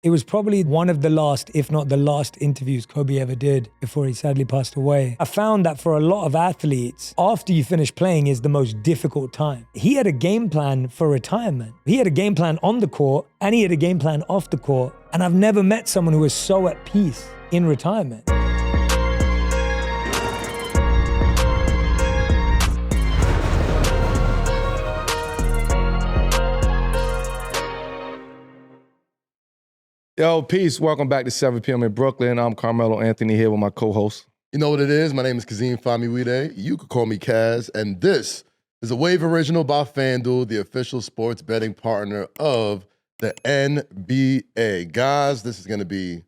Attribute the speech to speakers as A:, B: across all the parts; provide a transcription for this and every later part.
A: It was probably one of the last, if not the last interviews Kobe ever did before he sadly passed away. I found that for a lot of athletes, after you finish playing is the most difficult time. He had a game plan for retirement. He had a game plan on the court and he had a game plan off the court. And I've never met someone who was so at peace in retirement.
B: Yo, peace. Welcome back to 7 p.m. in Brooklyn. I'm Carmelo Anthony here with my co-host.
C: You know what it is? My name is Kazim Famiwide. You could call me Kaz. And this is a Wave original by FanDuel, the official sports betting partner of the NBA. Guys, this is going to be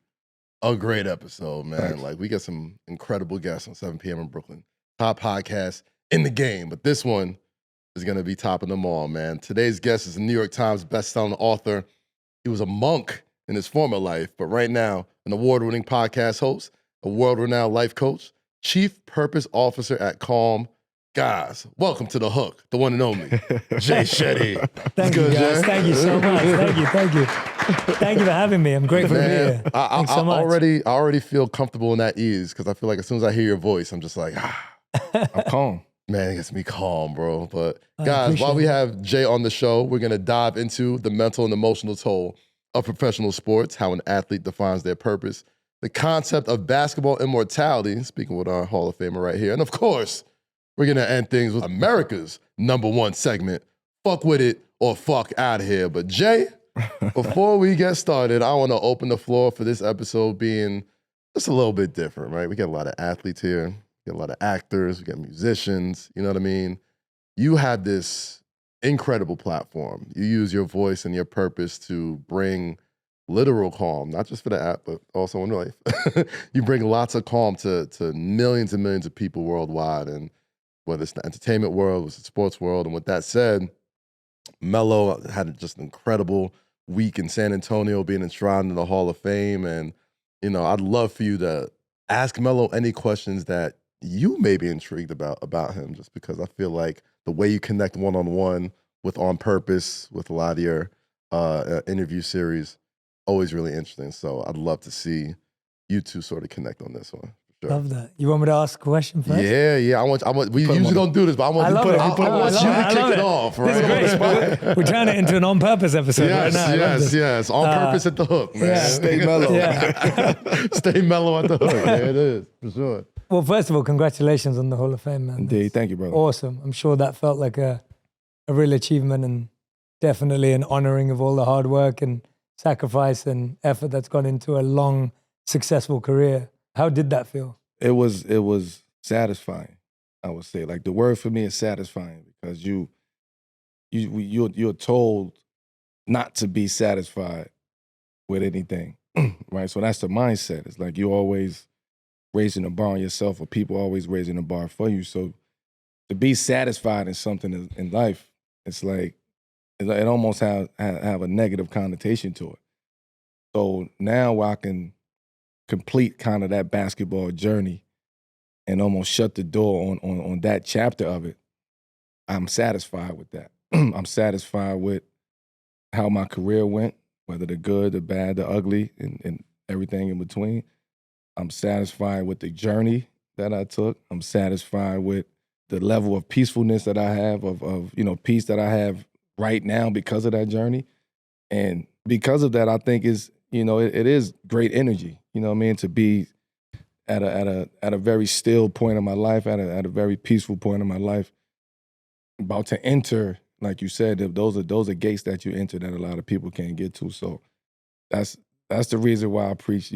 C: a great episode, man.
B: Thanks.
C: Like, we got some incredible guests on 7 p.m. in Brooklyn. Top podcast in the game. But this one is going to be topping them all, man. Today's guest is a New York Times bestselling author. He was a monk in his former life, but right now, an award-winning podcast host, a world-renowned life coach, chief purpose officer at Calm. Guys, welcome to The Hook, the one and only, Jay Shetty.
A: Thank you, guys.
C: Jay?
A: Thank you so much. Thank you. Thank you for having me. I'm grateful to be here. Thanks so much.
C: I already feel comfortable in that ease because I feel like as soon as I hear your voice, I'm just like,
B: I'm calm.
C: Man, it gets me calm, bro. But guys, while we have Jay on the show, we're going to dive into the mental and emotional toll of professional sports, how an athlete defines their purpose, the concept of basketball immortality, speaking with our Hall of Famer right here. And of course, we're going to end things with America's #1 segment, Fuck With It or Fuck Out of Here. But Jay, before we get started, I want to open the floor for this episode being just a little bit different, right? We got a lot of athletes here, we got a lot of actors, we got musicians, you know what I mean? You have this incredible platform. You use your voice and your purpose to bring literal calm, not just for the app, but also in life. You bring lots of calm to millions and millions of people worldwide, and whether it's the entertainment world, it's the sports world. And with that said, Melo had just an incredible week in San Antonio, being enshrined in the Hall of Fame. And, you know, I'd love for you to ask Melo any questions that you may be intrigued about him, just because I feel like the way you connect one-on-one with On Purpose, with a lot of your interview series, always really interesting. So I'd love to see you two sort of connect on this one. Sure.
A: Love that. You want me to ask a question first?
C: Yeah. I want. We usually don't do this, but I want you to kick it off. Right?
A: This is great. We're turning it into an On Purpose episode right now.
C: Yes. On Purpose at the hook, man.
A: Yeah.
B: Stay mellow.
A: Yeah.
C: Stay mellow at the hook. There it is, for sure.
A: Well, first of all, congratulations on the Hall of Fame, man.
B: Indeed. Thank you, brother.
A: Awesome. I'm sure that felt like a real achievement and definitely an honoring of all the hard work and sacrifice and effort that's gone into a long, successful career. How did that feel?
B: It was satisfying, I would say. Like, the word for me is satisfying, because you're told not to be satisfied with anything, right? So that's the mindset. It's like you're always raising the bar on yourself, or people always raising the bar for you. So to be satisfied in something in life, it's like it almost have a negative connotation to it. So now I can complete kind of that basketball journey and almost shut the door on that chapter of it. I'm satisfied with that. I'm satisfied with how my career went, whether the good, the bad, the ugly, and everything in between. I'm satisfied with the journey that I took. I'm satisfied with the level of peacefulness that I have, of peace that I have right now because of that journey. And because of that, I think it is great energy, you know what I mean, to be at a very still point in my life, at a very peaceful point in my life, about to enter, like you said, those are gates that you enter that a lot of people can't get to. So that's the reason why I preach,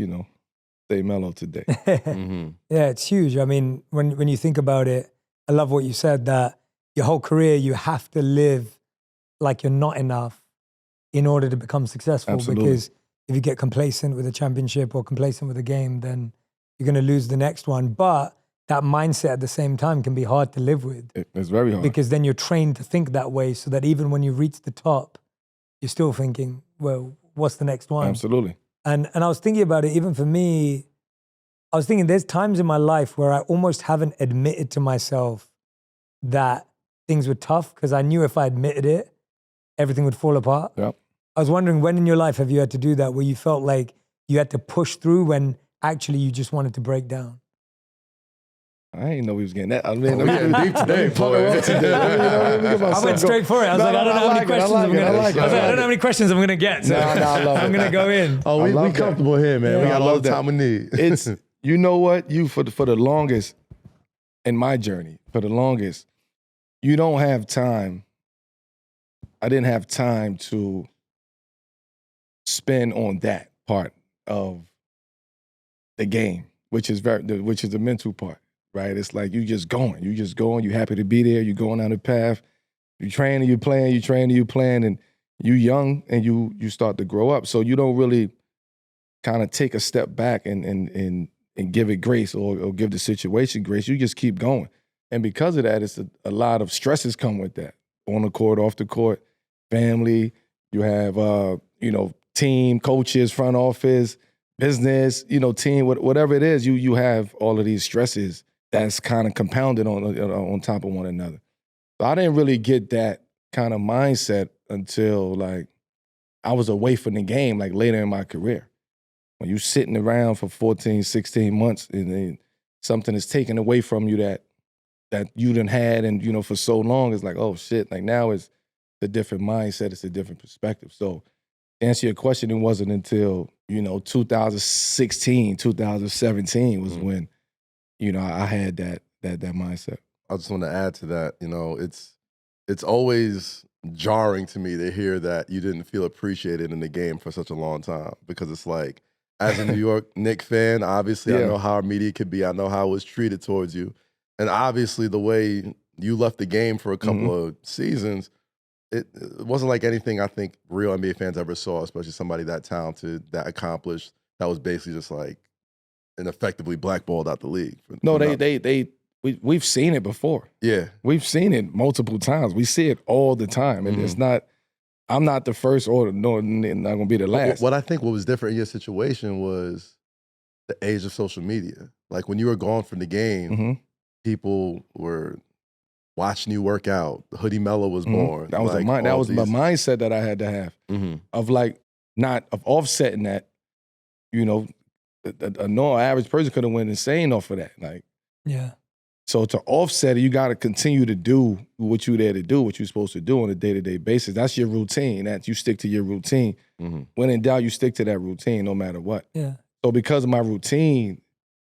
B: stay mellow today.
C: Mm-hmm.
A: Yeah, it's huge. I mean, when you think about it, I love what you said, that your whole career, you have to live like you're not enough in order to become successful.
B: Absolutely.
A: Because if you get complacent with a championship or complacent with a game, then you're going to lose the next one. But that mindset at the same time can be hard to live with.
B: It's very hard.
A: Because then you're trained to think that way, so that even when you reach the top, you're still thinking, well, what's the next one?
B: Absolutely.
A: And I was thinking about it, even for me, I was thinking there's times in my life where I almost haven't admitted to myself that things were tough, because I knew if I admitted it, everything would fall apart.
B: Yep.
A: I was wondering, when in your life have you had to do that, where you felt like you had to push through when actually you just wanted to break down?
B: I didn't know we was getting that. I mean,
C: we getting deep today, boy.
A: I went straight for it. I was like, I don't know how many questions I'm going to get. I was like, I don't know how many questions I'm going to get. So
B: I love
A: I'm going to go in.
C: Oh, we comfortable here, man.
A: Yeah,
C: we got all the
B: that.
C: time we need.
B: It's, you know what? You, for the longest, in my journey, for the longest, you don't have time. I didn't have time to spend on that part of the game, which is the mental part. Right, it's like you just going. You happy to be there. You going down the path. You training, you playing. You training, you playing, and you young and you start to grow up. So you don't really kind of take a step back and give it grace or give the situation grace. You just keep going, and because of that, it's a lot of stresses come with that. On the court, off the court, family. You have team, coaches, front office, business. Team, whatever it is. You have all of these stresses that's kind of compounded on top of one another. So I didn't really get that kind of mindset until like I was away from the game, like later in my career. When you sitting around for 14, 16 months and then something is taken away from you that you done had and for so long, it's like, oh shit, like now it's a different mindset, it's a different perspective. So to answer your question, it wasn't until 2016, 2017 was when I had that mindset.
C: I just want to add to that, it's always jarring to me to hear that you didn't feel appreciated in the game for such a long time, because it's like, as a New York Knicks fan, obviously I know how our media could be. I know how it was treated towards you. And obviously the way you left the game for a couple of seasons, it wasn't like anything I think real NBA fans ever saw, especially somebody that talented, that accomplished, that was basically just like, and effectively blackballed out the league.
B: No, we've seen it before.
C: Yeah.
B: We've seen it multiple times. We see it all the time. And it's not, I'm not the first or not gonna be the last.
C: What I think what was different in your situation was the age of social media. Like when you were gone from the game, people were watching you work out. Hoodie Mello was born.
B: That was that was my mindset that I had to have of like of offsetting that. A normal average person could have went insane off of that. Like,
A: yeah.
B: So to offset it, you got to continue to do what you're there to do, what you're supposed to do on a day-to-day basis. That's your routine. That you stick to your routine. When in doubt, you stick to that routine no matter what.
A: Yeah.
B: So because my routine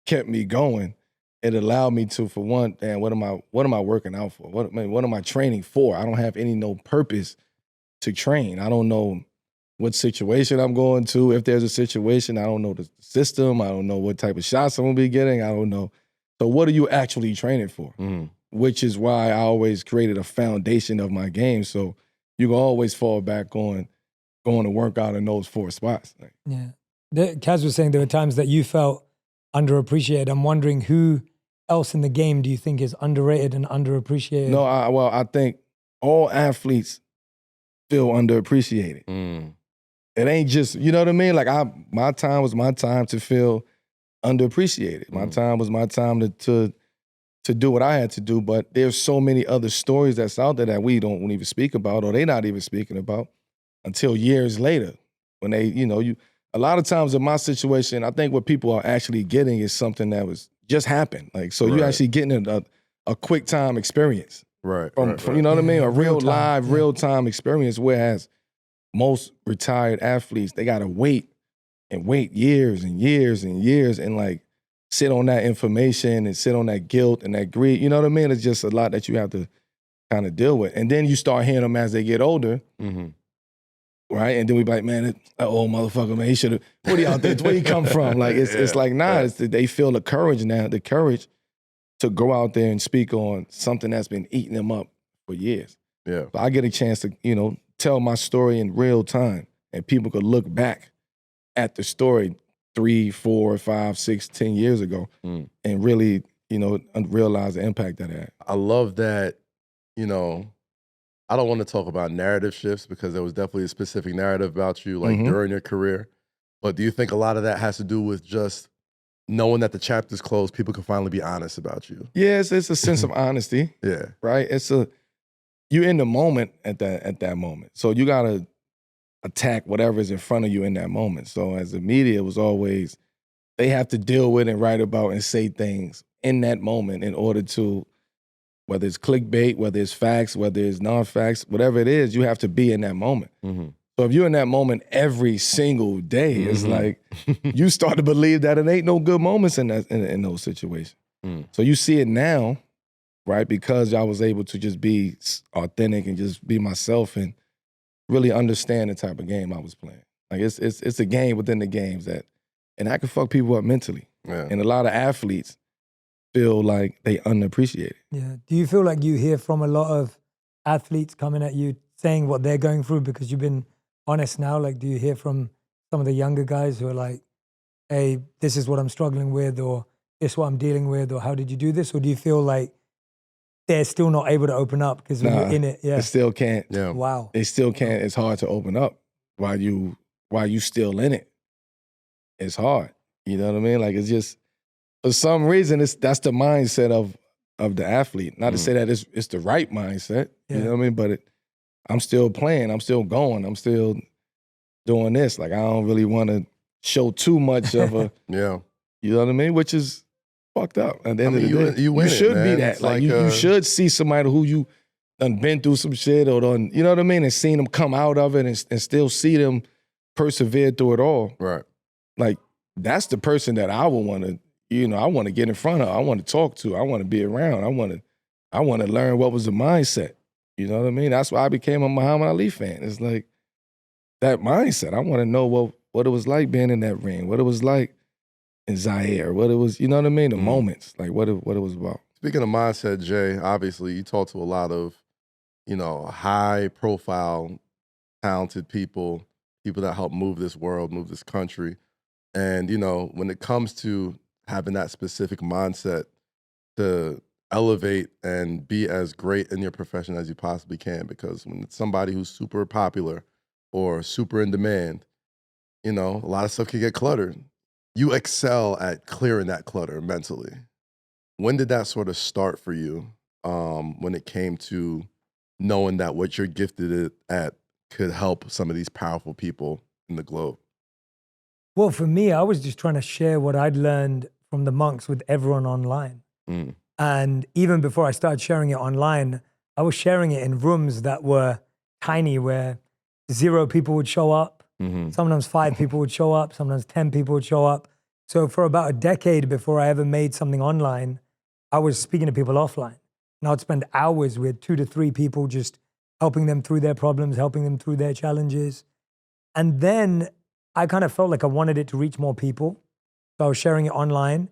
B: kept me going, it allowed me to, for one, what am I working out for? What am I training for? I don't have no purpose to train. I don't know what situation I'm going to. If there's a situation, I don't know the system. I don't know what type of shots I'm going to be getting. I don't know. So what are you actually training for? Which is why I always created a foundation of my game. So you can always fall back on going to work out in those 4 spots.
A: Yeah. Kaz was saying there were times that you felt underappreciated. I'm wondering, who else in the game do you think is underrated and underappreciated?
B: No, I think all athletes feel underappreciated. It ain't just, you know what I mean? Like my time was my time to feel underappreciated. My time was my time to do what I had to do. But there's so many other stories that's out there that we don't even speak about, or they not even speaking about until years later. When they, a lot of times in my situation, I think what people are actually getting is something that was just happened. Like, so you're actually getting a quick time experience.
C: Right.
B: From you know what I mean? A real live, real time experience. Whereas most retired athletes, they gotta wait years and years and years and like sit on that information and sit on that guilt and that greed. You know what I mean? It's just a lot that you have to kind of deal with. And then you start hearing them as they get older. Right? And then we be like, man, that old motherfucker, man, he should have, what do y'all think? Where he come from? Like, it's like, nah, they feel the courage now, the courage to go out there and speak on something that's been eating them up for years.
C: Yeah.
B: So I get a chance to, tell my story in real time, and people could look back at the story 3, 4, 5, 6, 10 years ago and really, realize the impact that it had.
C: I love that, I don't want to talk about narrative shifts because there was definitely a specific narrative about you like during your career. But do you think a lot of that has to do with just knowing that the chapter's closed, people can finally be honest about you?
B: Yeah, it's a sense of honesty.
C: Yeah.
B: Right? You're in the moment at that moment. So you gotta attack whatever is in front of you in that moment. So as the media, it was always, they have to deal with and write about and say things in that moment in order to, whether it's clickbait, whether it's facts, whether it's non-facts, whatever it is, you have to be in that moment.
C: Mm-hmm.
B: So if you're in that moment every single day, it's like you start to believe that it ain't no good moments in those situations. So you see it now, right? Because I was able to just be authentic and just be myself and really understand the type of game I was playing. Like it's a game within the games that, and I can fuck people up mentally.
C: Yeah.
B: And a lot of athletes feel like they unappreciated.
A: Yeah. Do you feel like you hear from a lot of athletes coming at you saying what they're going through because you've been honest now? Like, do you hear from some of the younger guys who are like, hey, this is what I'm struggling with, or this is what I'm dealing with, or how did you do this? Or do you feel like they're still not able to open up because when you're in it? Yeah.
B: They still can't.
C: Yeah.
A: Wow.
B: They still can't. It's hard to open up while you still in it. It's hard. You know what I mean? Like, it's just, for some reason, that's the mindset of the athlete. Not to say that it's the right mindset.
A: Yeah.
B: You know what I mean? But I'm still playing. I'm still going. I'm still doing this. Like, I don't really want to show too much of a,
C: Yeah.
B: you know what I mean? Which is fucked up. At the end of the day,
C: you win
B: should
C: it,
B: be
C: man.
B: that.
C: It's
B: Like, you should see somebody who you done been through some shit or done, you know what I mean? And seen them come out of it and still see them persevere through it all.
C: Right.
B: Like, that's the person that I would want to, I want to get in front of. I want to talk to. I want to be around. I want to learn what was the mindset. You know what I mean? That's why I became a Muhammad Ali fan. It's like that mindset. I want to know what it was like being in that ring, what it was like in Zaire, what it was, you know what I mean? The moments, like what it was about.
C: Speaking of mindset, Jay, obviously you talk to a lot of, high profile, talented people that help move this world, move this country. And, when it comes to having that specific mindset to elevate and be as great in your profession as you possibly can, because when it's somebody who's super popular or super in demand, a lot of stuff can get cluttered. You excel at clearing that clutter mentally. When did that sort of start for you, when it came to knowing that what you're gifted at could help some of these powerful people in the globe?
A: Well, for me, I was just trying to share what I'd learned from the monks with everyone online. And even before I started sharing it online, I was sharing it in rooms that were tiny, where 0 people would show up. Sometimes 5 people would show up. Sometimes 10 people would show up. So for about a decade before I ever made something online, I was speaking to people offline. And I would spend hours with 2 to 3 people, just helping them through their problems, helping them through their challenges. And then I kind of felt like I wanted it to reach more people. So I was sharing it online.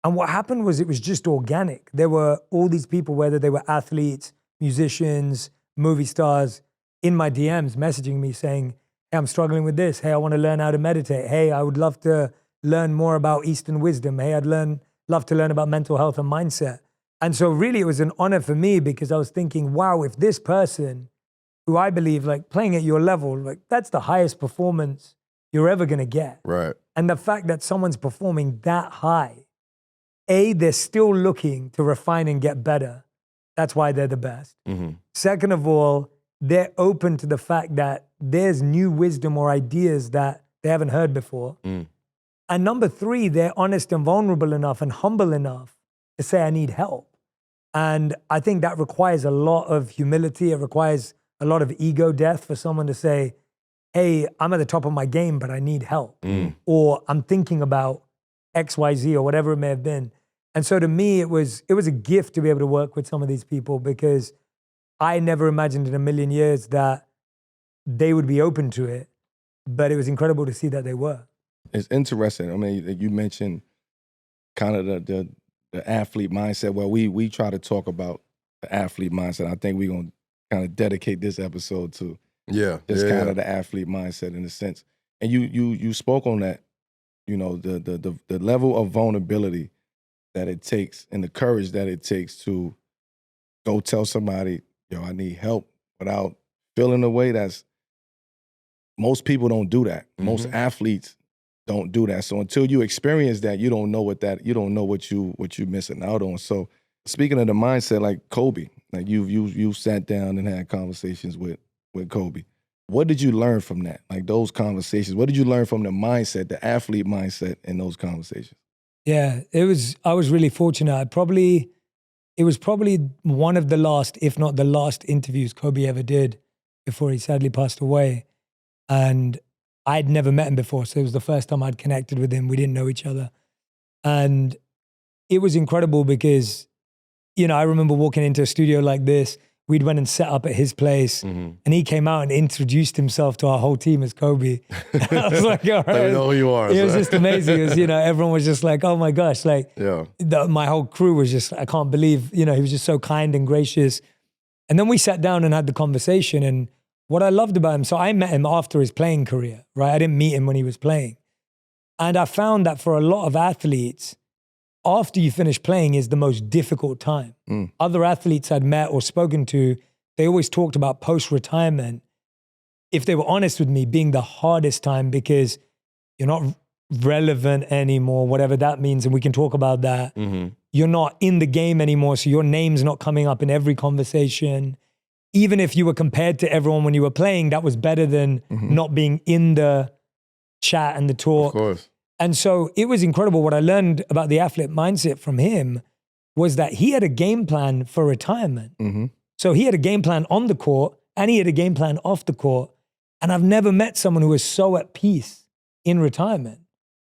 A: And what happened was it was just organic. There were all these people, whether they were athletes, musicians, movie stars, in my DMs messaging me saying, hey, I'm struggling with this. Hey, I want to learn how to meditate. Hey, I would love to learn more about Eastern wisdom. Hey, I'd love to learn about mental health and mindset. And so really it was an honor for me, because I was thinking, wow, if this person who I believe, like, playing at your level, like, that's the highest performance you're ever going to get.
C: Right.
A: And the fact that someone's performing that high, they're still looking to refine and get better. That's why they're the best. Second of all, they're open to the fact that there's new wisdom or ideas that they haven't heard before. And number 3, they're honest and vulnerable enough and humble enough to say, I need help. And I think that requires a lot of humility. It requires a lot of ego death for someone to say, hey, I'm at the top of my game, but I need help. Or I'm thinking about XYZ or whatever it may have been. And so to me, it was a gift to be able to work with some of these people, because I never imagined in a million years that they would be open to it. But it was incredible to see that they were.
B: It's interesting. I mean, you mentioned kind of the athlete mindset. Well, we try to talk about the athlete mindset. I think we're going to kind of dedicate this episode to kind of the athlete mindset in a sense. And you spoke on that, the level of vulnerability that it takes and the courage that it takes to go tell somebody, I need help, without feeling the way that's, most people don't do that. Most athletes don't do that. So until you experience that, you don't know what you're missing out on. So speaking of the mindset, like Kobe, like you sat down and had conversations with Kobe. What did you learn from that? Like those conversations. What did you learn from the mindset, the athlete mindset in those conversations?
A: Yeah, I was really fortunate. It was probably one of the last, if not the last interviews Kobe ever did before he sadly passed away. And I'd never met him before. So it was the first time I'd connected with him. We didn't know each other. And it was incredible because, I remember walking into a studio like this. We'd went and set up at his place, and he came out and introduced himself to our whole team as Kobe. I was like, all right.
C: Let me know who you are.
A: It was just amazing. It was, everyone was just like, oh my gosh, like my whole crew was just, I can't believe, he was just so kind and gracious. And then we sat down and had the conversation. And what I loved about him, so I met him after his playing career, right? I didn't meet him when he was playing. And I found that for a lot of athletes, after you finish playing is the most difficult time. Other athletes I'd met or spoken to, they always talked about post-retirement, if they were honest with me, being the hardest time because you're not relevant anymore, whatever that means, and we can talk about that. You're not in the game anymore, so your name's not coming up in every conversation. Even if you were compared to everyone when you were playing, that was better than not being in the chat and the talk.
C: Of course.
A: And so it was incredible. What I learned about the athlete mindset from him was that he had a game plan for retirement. So he had a game plan on the court and he had a game plan off the court. And I've never met someone who was so at peace in retirement.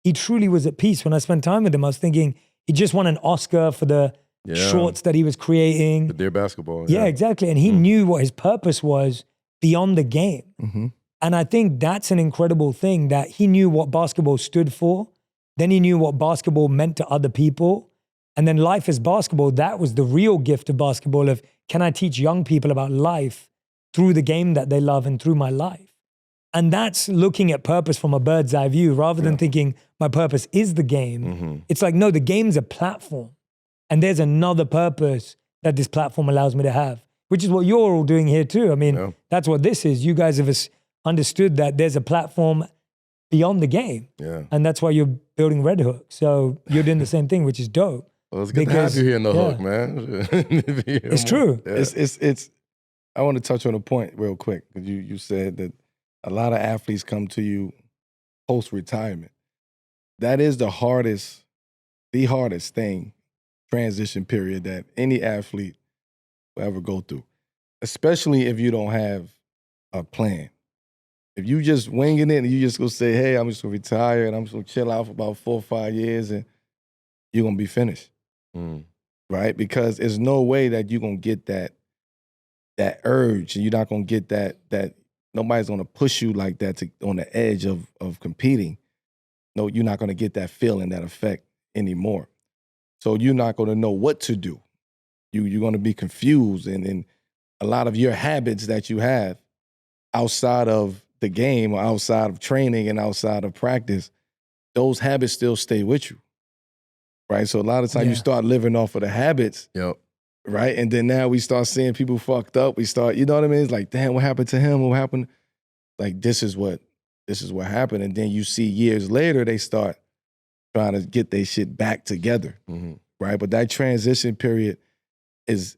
A: He truly was at peace. When I spent time with him, I was thinking he just won an Oscar for the shorts that he was creating.
C: The Dear Basketball.
A: Yeah, exactly. And he knew what his purpose was beyond the game. And I think that's an incredible thing, that he knew what basketball stood for. Then he knew what basketball meant to other people. And then life as basketball, that was the real gift of basketball of, can I teach young people about life through the game that they love and through my life? And that's looking at purpose from a bird's eye view rather than thinking my purpose is the game. It's like, no, the game's a platform. And there's another purpose that this platform allows me to have, which is what you're all doing here too. I mean, that's what this is. You guys have understood that there's a platform beyond the game. And that's why you're building Red Hook. So you're doing the same thing, which is dope.
C: Well, it's good to have you here in the hook, man.
A: It's true.
B: It's I want to touch on a point real quick, because you said that a lot of athletes come to you post-retirement. That is the hardest thing, transition period, that any athlete will ever go through, especially if you don't have a plan. If you just winging it and you just go say, hey, I'm just gonna retire and I'm just gonna chill out for about 4 or 5 years and you're gonna be finished, right? Because there's no way that you're gonna get that urge, and you're not gonna get that nobody's gonna push you like that on the edge of competing. No, you're not gonna get that feeling, that effect anymore. So you're not gonna know what to do. You're gonna be confused, and a lot of your habits that you have outside of the game or outside of training and outside of practice, those habits still stay with you, right? So a lot of times you start living off of the habits, right? And then now we start seeing people fucked up. We start, you know what I mean? It's like, damn, what happened to him? What happened? Like, this is what happened. And then you see years later, they start trying to get their shit back together, right? But that transition period is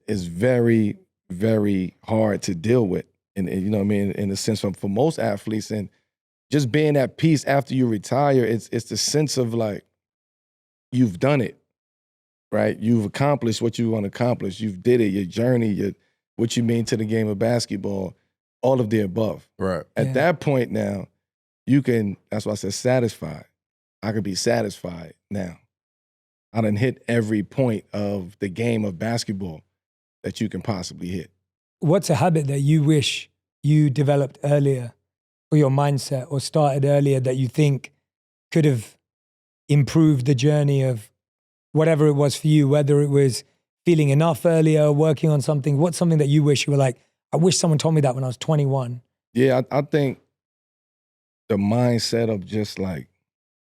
B: very, very hard to deal with. And you know what I mean, in a sense, for most athletes, and just being at peace after you retire, it's the sense of like, you've done it, right? You've accomplished what you want to accomplish. You've did it, your journey, what you mean to the game of basketball, all of the above.
C: Right.
B: At that point now, that's why I said satisfied. I could be satisfied now. I done hit every point of the game of basketball that you can possibly hit.
A: What's a habit that you wish you developed earlier, or your mindset, or started earlier, that you think could have improved the journey of whatever it was for you, whether it was feeling enough earlier, working on something? What's something that you wish you were like, I wish someone told me that when I was 21?
B: Yeah, I think the mindset of just like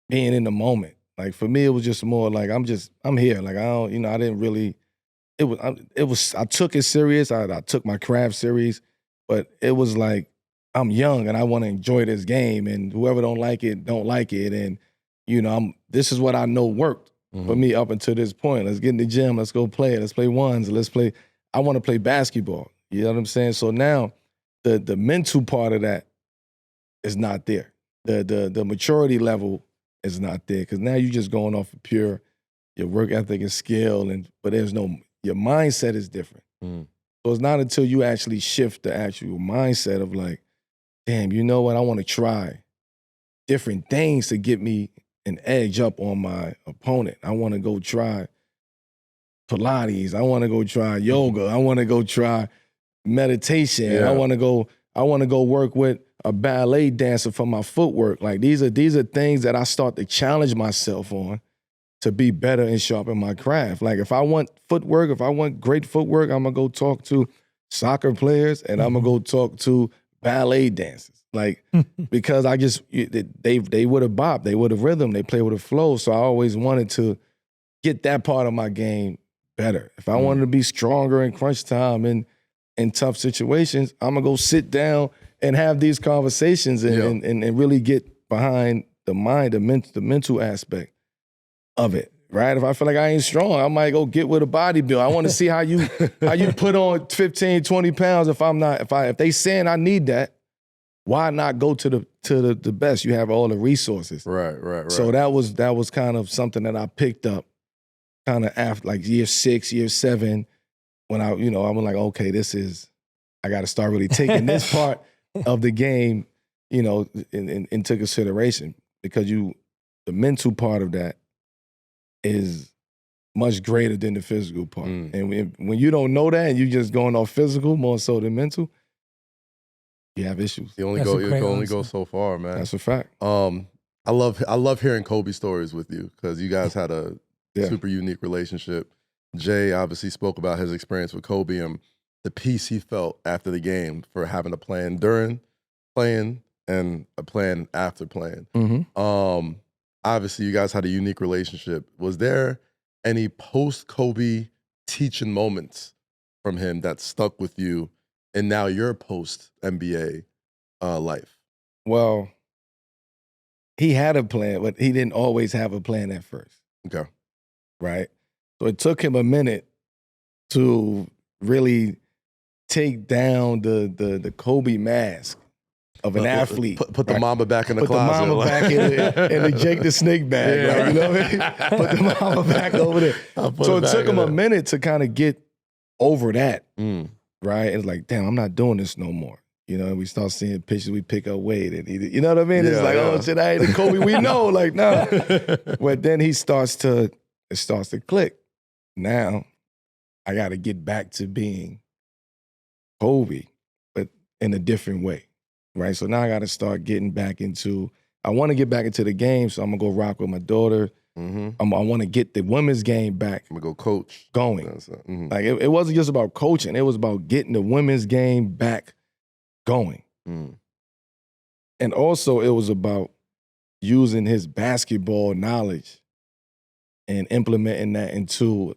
B: being in the moment. Like for me, it was just more like, I'm here. Like I didn't really, I took it serious. I took my craft serious, but it was like, I'm young and I want to enjoy this game, and whoever don't like it. And, this is what I know worked for me up until this point. Let's get in the gym. Let's go play. Let's play ones. I want to play basketball. You know what I'm saying? So now the mental part of that is not there. The maturity level is not there because now you're just going off of pure your work ethic and skill, but there's no, your mindset is different. So it's not until you actually shift the actual mindset of like, damn, you know what? I want to try different things to get me an edge up on my opponent. I want to go try Pilates. I want to go try yoga. I want to go try meditation.
C: Yeah.
B: I want to go work with a ballet dancer for my footwork. Like these are things that I start to challenge myself on to be better and sharpen my craft. Like if I want footwork, if I want great footwork, I'm gonna go talk to soccer players and I'm gonna go talk to ballet dancers. Like because they would have bop, they would have rhythm, they play with a flow. So I always wanted to get that part of my game better. If I wanted to be stronger in crunch time and in tough situations, I'm gonna go sit down and have these conversations and really get behind the mind, the mental aspect of it, right? If I feel like I ain't strong, I might go get with a bodybuilder. I want to see how you put on 15, 20 pounds if they saying I need that, why not go to the best? You have all the resources.
C: Right.
B: So that was kind of something that I picked up kind of after like year 6, year 7, when I was like, okay, I got to start really taking this part of the game, into consideration because the mental part of that is much greater than the physical part. And when you don't know that and you just going off physical more so than mental, you have issues.
C: You can only go so far, man.
B: That's a fact.
C: I love hearing Kobe stories with you because you guys had a super unique relationship. Jay obviously spoke about his experience with Kobe and the peace he felt after the game for having a plan during playing and a plan after playing. Obviously, you guys had a unique relationship. Was there any post-Kobe teaching moments from him that stuck with you and now your post-NBA life?
B: Well, he had a plan, but he didn't always have a plan at first.
C: Okay.
B: Right? So it took him a minute to really take down the Kobe mask of an athlete.
C: Put the mama back in the closet.
B: Put the mama back in the Jake the Snake bag. You know what I mean? Put the mama back over there. So it took him a minute to kind of get over that, right? It's like, damn, I'm not doing this no more. We start seeing pictures, we pick up weight. And you know what I mean? It's like, oh, shit, I ain't the Kobe we know. Like, nah. But then it starts to click. Now, I got to get back to being Kobe, but in a different way. Right, so now I got to start getting back into. I want to get back into the game, so I'm gonna go rock with my daughter. I want to get the women's game back.
C: I'm gonna go coach
B: going. Like it wasn't just about coaching; it was about getting the women's game back going. And also, it was about using his basketball knowledge and implementing that into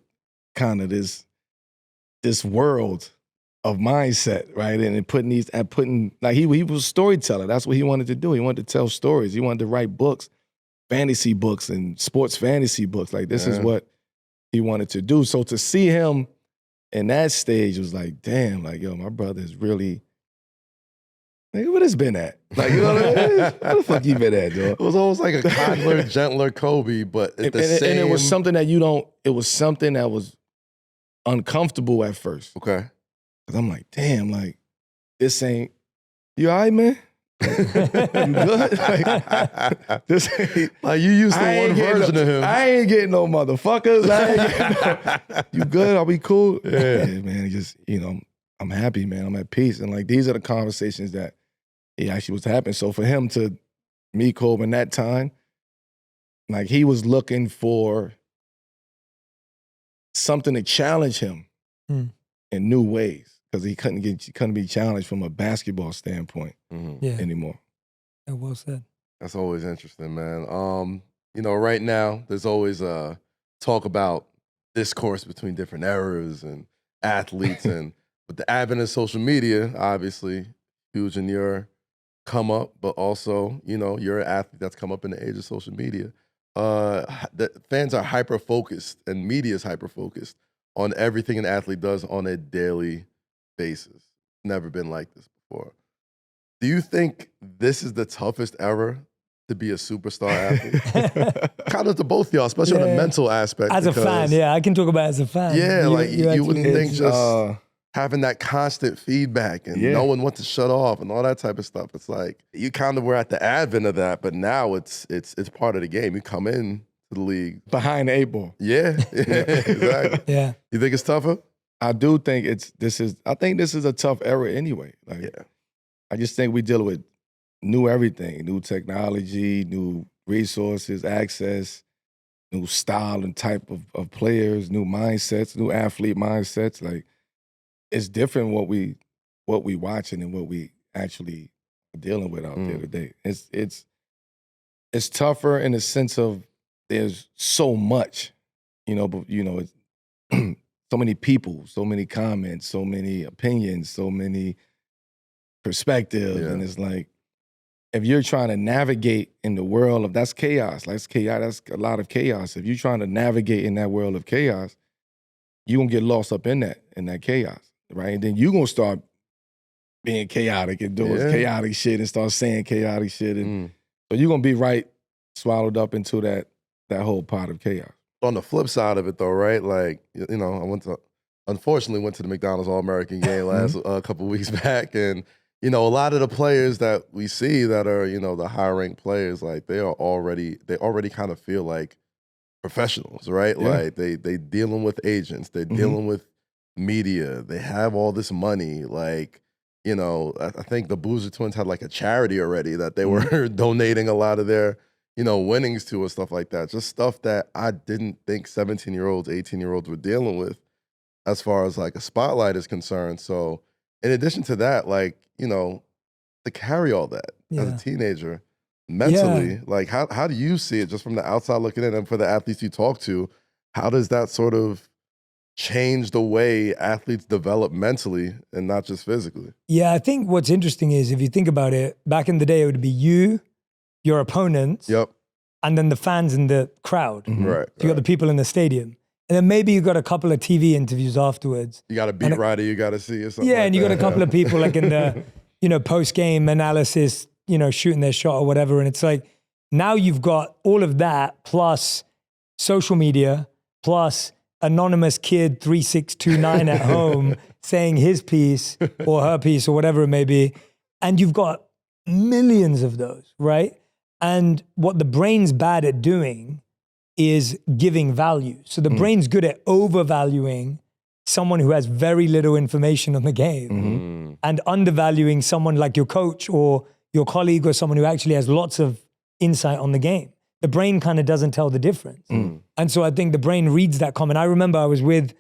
B: kind of this world of mindset, right? And putting like he was a storyteller. That's what he wanted to do. He wanted to tell stories. He wanted to write books, fantasy books and sports fantasy books. Like this is what he wanted to do. So to see him in that stage was like, damn, like, yo, my brother is really, like, what has been at? Like, you know what I mean? Where the fuck you been at, dog?
C: It was almost like a kinder, gentler Kobe, but at the same...
B: And it was something that it was something that was uncomfortable at first.
C: Okay.
B: Cause I'm like, damn, like, this ain't, you all right, man? You good? Like, this ain't,
C: like you used to one version of him.
B: I ain't getting no motherfuckers. You good? Are we cool? Yeah, man, just, I'm happy, man. I'm at peace. And like, these are the conversations that he actually was happening. So for him to meet Kobe in that time, like he was looking for something to challenge him in new ways. Because he couldn't be challenged from a basketball standpoint anymore.
A: Yeah, well said.
C: That's always interesting, man. Right now there's always talk about discourse between different eras and athletes, and with the advent of social media, obviously huge in your come up, but also you're an athlete that's come up in the age of social media. The fans are hyper focused, and media is hyper focused on everything an athlete does on a daily basis. Never been like this before. Do you think this is the toughest era to be a superstar athlete? Kind of to both of y'all, especially on the mental aspect.
A: As a fan, yeah, I can talk about it as a fan.
C: Yeah, you wouldn't think just having that constant feedback and knowing what to shut off and all that type of stuff. It's like you kind of were at the advent of that, but now it's part of the game. You come in to the league
B: behind the 8 ball.
C: Yeah, exactly.
A: Yeah.
C: You think it's tougher?
B: I do think I think this is a tough era anyway. Like, I just think we deal with new everything, new technology, new resources, access, new style and type of players, new mindsets, new athlete mindsets. Like, it's different what we watching and what we actually are dealing with out there today. It's tougher in the sense of there's so much, but it's so many people, so many comments, so many opinions, so many perspectives, and it's like, if you're trying to navigate in the world of that's chaos, that's a lot of chaos. If you're trying to navigate in that world of chaos, you're gonna get lost up in that chaos, right? And then you're gonna start being chaotic and doing chaotic shit and start saying chaotic shit. And so you're gonna be right swallowed up into that whole pot of chaos.
C: On the flip side of it though, right? Like, I unfortunately went to the McDonald's All-American game last couple weeks back, and a lot of the players that we see that are, the high-ranked players, like they already kind of feel like professionals, right?
B: Yeah.
C: Like they dealing with agents, they're dealing with media, they have all this money. Like, I think the Boozer Twins had like a charity already that they were donating a lot of their, winnings to and stuff like that. Just stuff that I didn't think 17-year-olds, 18-year-olds were dealing with as far as like a spotlight is concerned. So in addition to that, like, to carry all that as a teenager mentally, like how do you see it just from the outside looking in, and for the athletes you talk to, how does that sort of change the way athletes develop mentally and not just physically?
A: Yeah, I think what's interesting is if you think about it, back in the day, it would be you, your opponents, and then the fans in the crowd.
C: Right.
A: So you got the people in the stadium. And then maybe you got a couple of TV interviews afterwards.
C: You got a beat writer you got to see or something.
A: Yeah,
C: like
A: and you
C: that.
A: got a couple of people like in the, post-game analysis, shooting their shot or whatever. And it's like, now you've got all of that plus social media, plus anonymous kid 3629 at home saying his piece or her piece or whatever it may be. And you've got millions of those, right? And what the brain's bad at doing is giving value. So the brain's good at overvaluing someone who has very little information on the game and undervaluing someone like your coach or your colleague or someone who actually has lots of insight on the game. The brain kind of doesn't tell the difference. And so I think the brain reads that comment. I remember I was with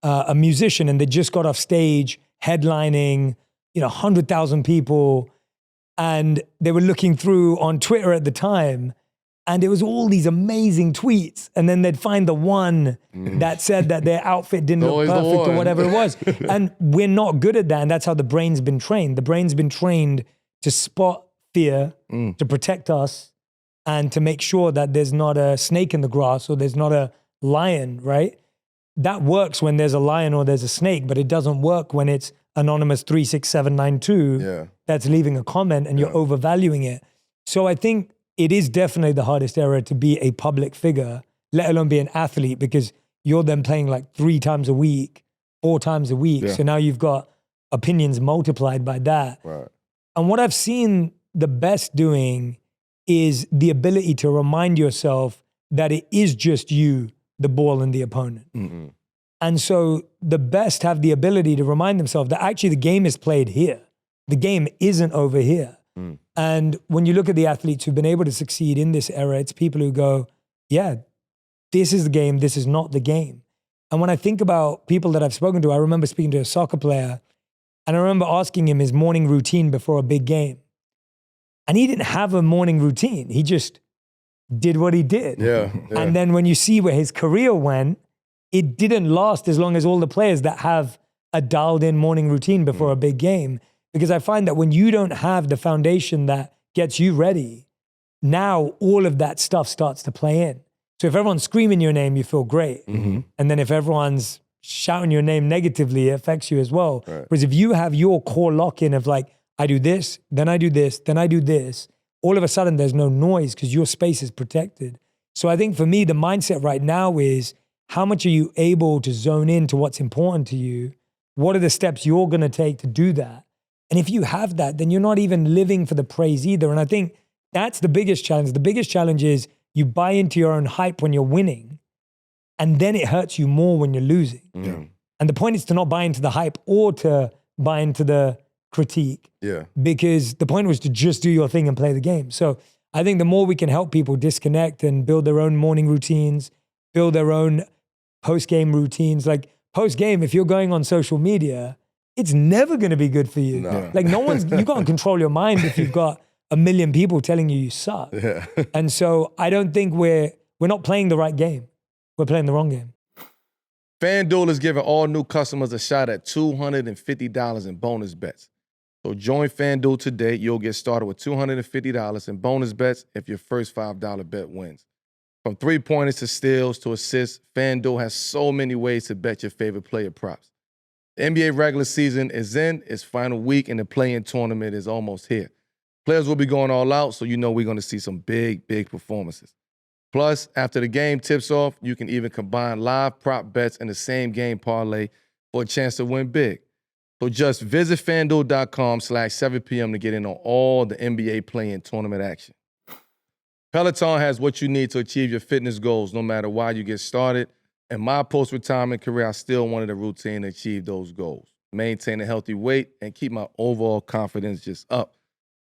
A: a musician and they just got off stage headlining, 100,000 people, and they were looking through on Twitter at the time, and it was all these amazing tweets. And then they'd find the one that said that their outfit didn't look perfect or whatever it was. And we're not good at that. And that's how the brain's been trained. The brain's been trained to spot fear, to protect us, and to make sure that there's not a snake in the grass or there's not a lion, right? That works when there's a lion or there's a snake, but it doesn't work when it's anonymous 36792 that's leaving a comment and you're overvaluing it. So I think it is definitely the hardest era to be a public figure, let alone be an athlete, because you're then playing like 3 times a week, 4 times a week. So now you've got opinions multiplied by that.
C: Right.
A: And what I've seen the best doing is the ability to remind yourself that it is just you, the ball, and the opponent. And so the best have the ability to remind themselves that actually the game is played here. The game isn't over here. And when you look at the athletes who've been able to succeed in this era, it's people who go, yeah, this is the game, this is not the game. And when I think about people that I've spoken to, I remember speaking to a soccer player, and I remember asking him his morning routine before a big game. And he didn't have a morning routine. He just did what he did. And then when you see where his career went, it didn't last as long as all the players that have a dialed in morning routine before a big game. Because I find that when you don't have the foundation that gets you ready, now all of that stuff starts to play in. So if everyone's screaming your name, you feel great. And then if everyone's, shouting your name negatively, it affects you as well.
C: Right.
A: Whereas if you have your core lock-in of like, I do this, then I do this, then I do this, all of a sudden there's no noise because your space is protected. So I think for me, the mindset right now is how much are you able to zone into what's important to you? What are the steps you're going to take to do that? And if you have that, then you're not even living for the praise either. And I think that's the biggest challenge. The biggest challenge is you buy into your own hype when you're winning, and then it hurts you more when you're losing.
C: Yeah.
A: And the point is to not buy into the hype or to buy into the critique.
C: Yeah.
A: Because the point was to just do your thing and play the game. So I think the more we can help people disconnect and build their own morning routines, build their own post-game routines. Like post-game, if you're going on social media, it's never going to be good for you.
C: No.
A: Like you can't control your mind if you've got a million people telling you suck.
C: Yeah.
A: And so I don't think we're not playing the right game. We're playing the wrong game.
B: FanDuel is giving all new customers a shot at $250 in bonus bets. So join FanDuel today. You'll get started with $250 in bonus bets if your first $5 bet wins. From three-pointers to steals to assists, FanDuel has so many ways to bet your favorite player props. The NBA regular season is in its final week, and the play-in tournament is almost here. Players will be going all out, so you know we're going to see some big, big performances. Plus, after the game tips off, you can even combine live prop bets in the same game parlay for a chance to win big. So just visit FanDuel.com/7 p.m. to get in on all the NBA play-in tournament action. Peloton has what you need to achieve your fitness goals no matter why you get started. In my post-retirement career, I still wanted a routine to achieve those goals, maintain a healthy weight, and keep my overall confidence just up,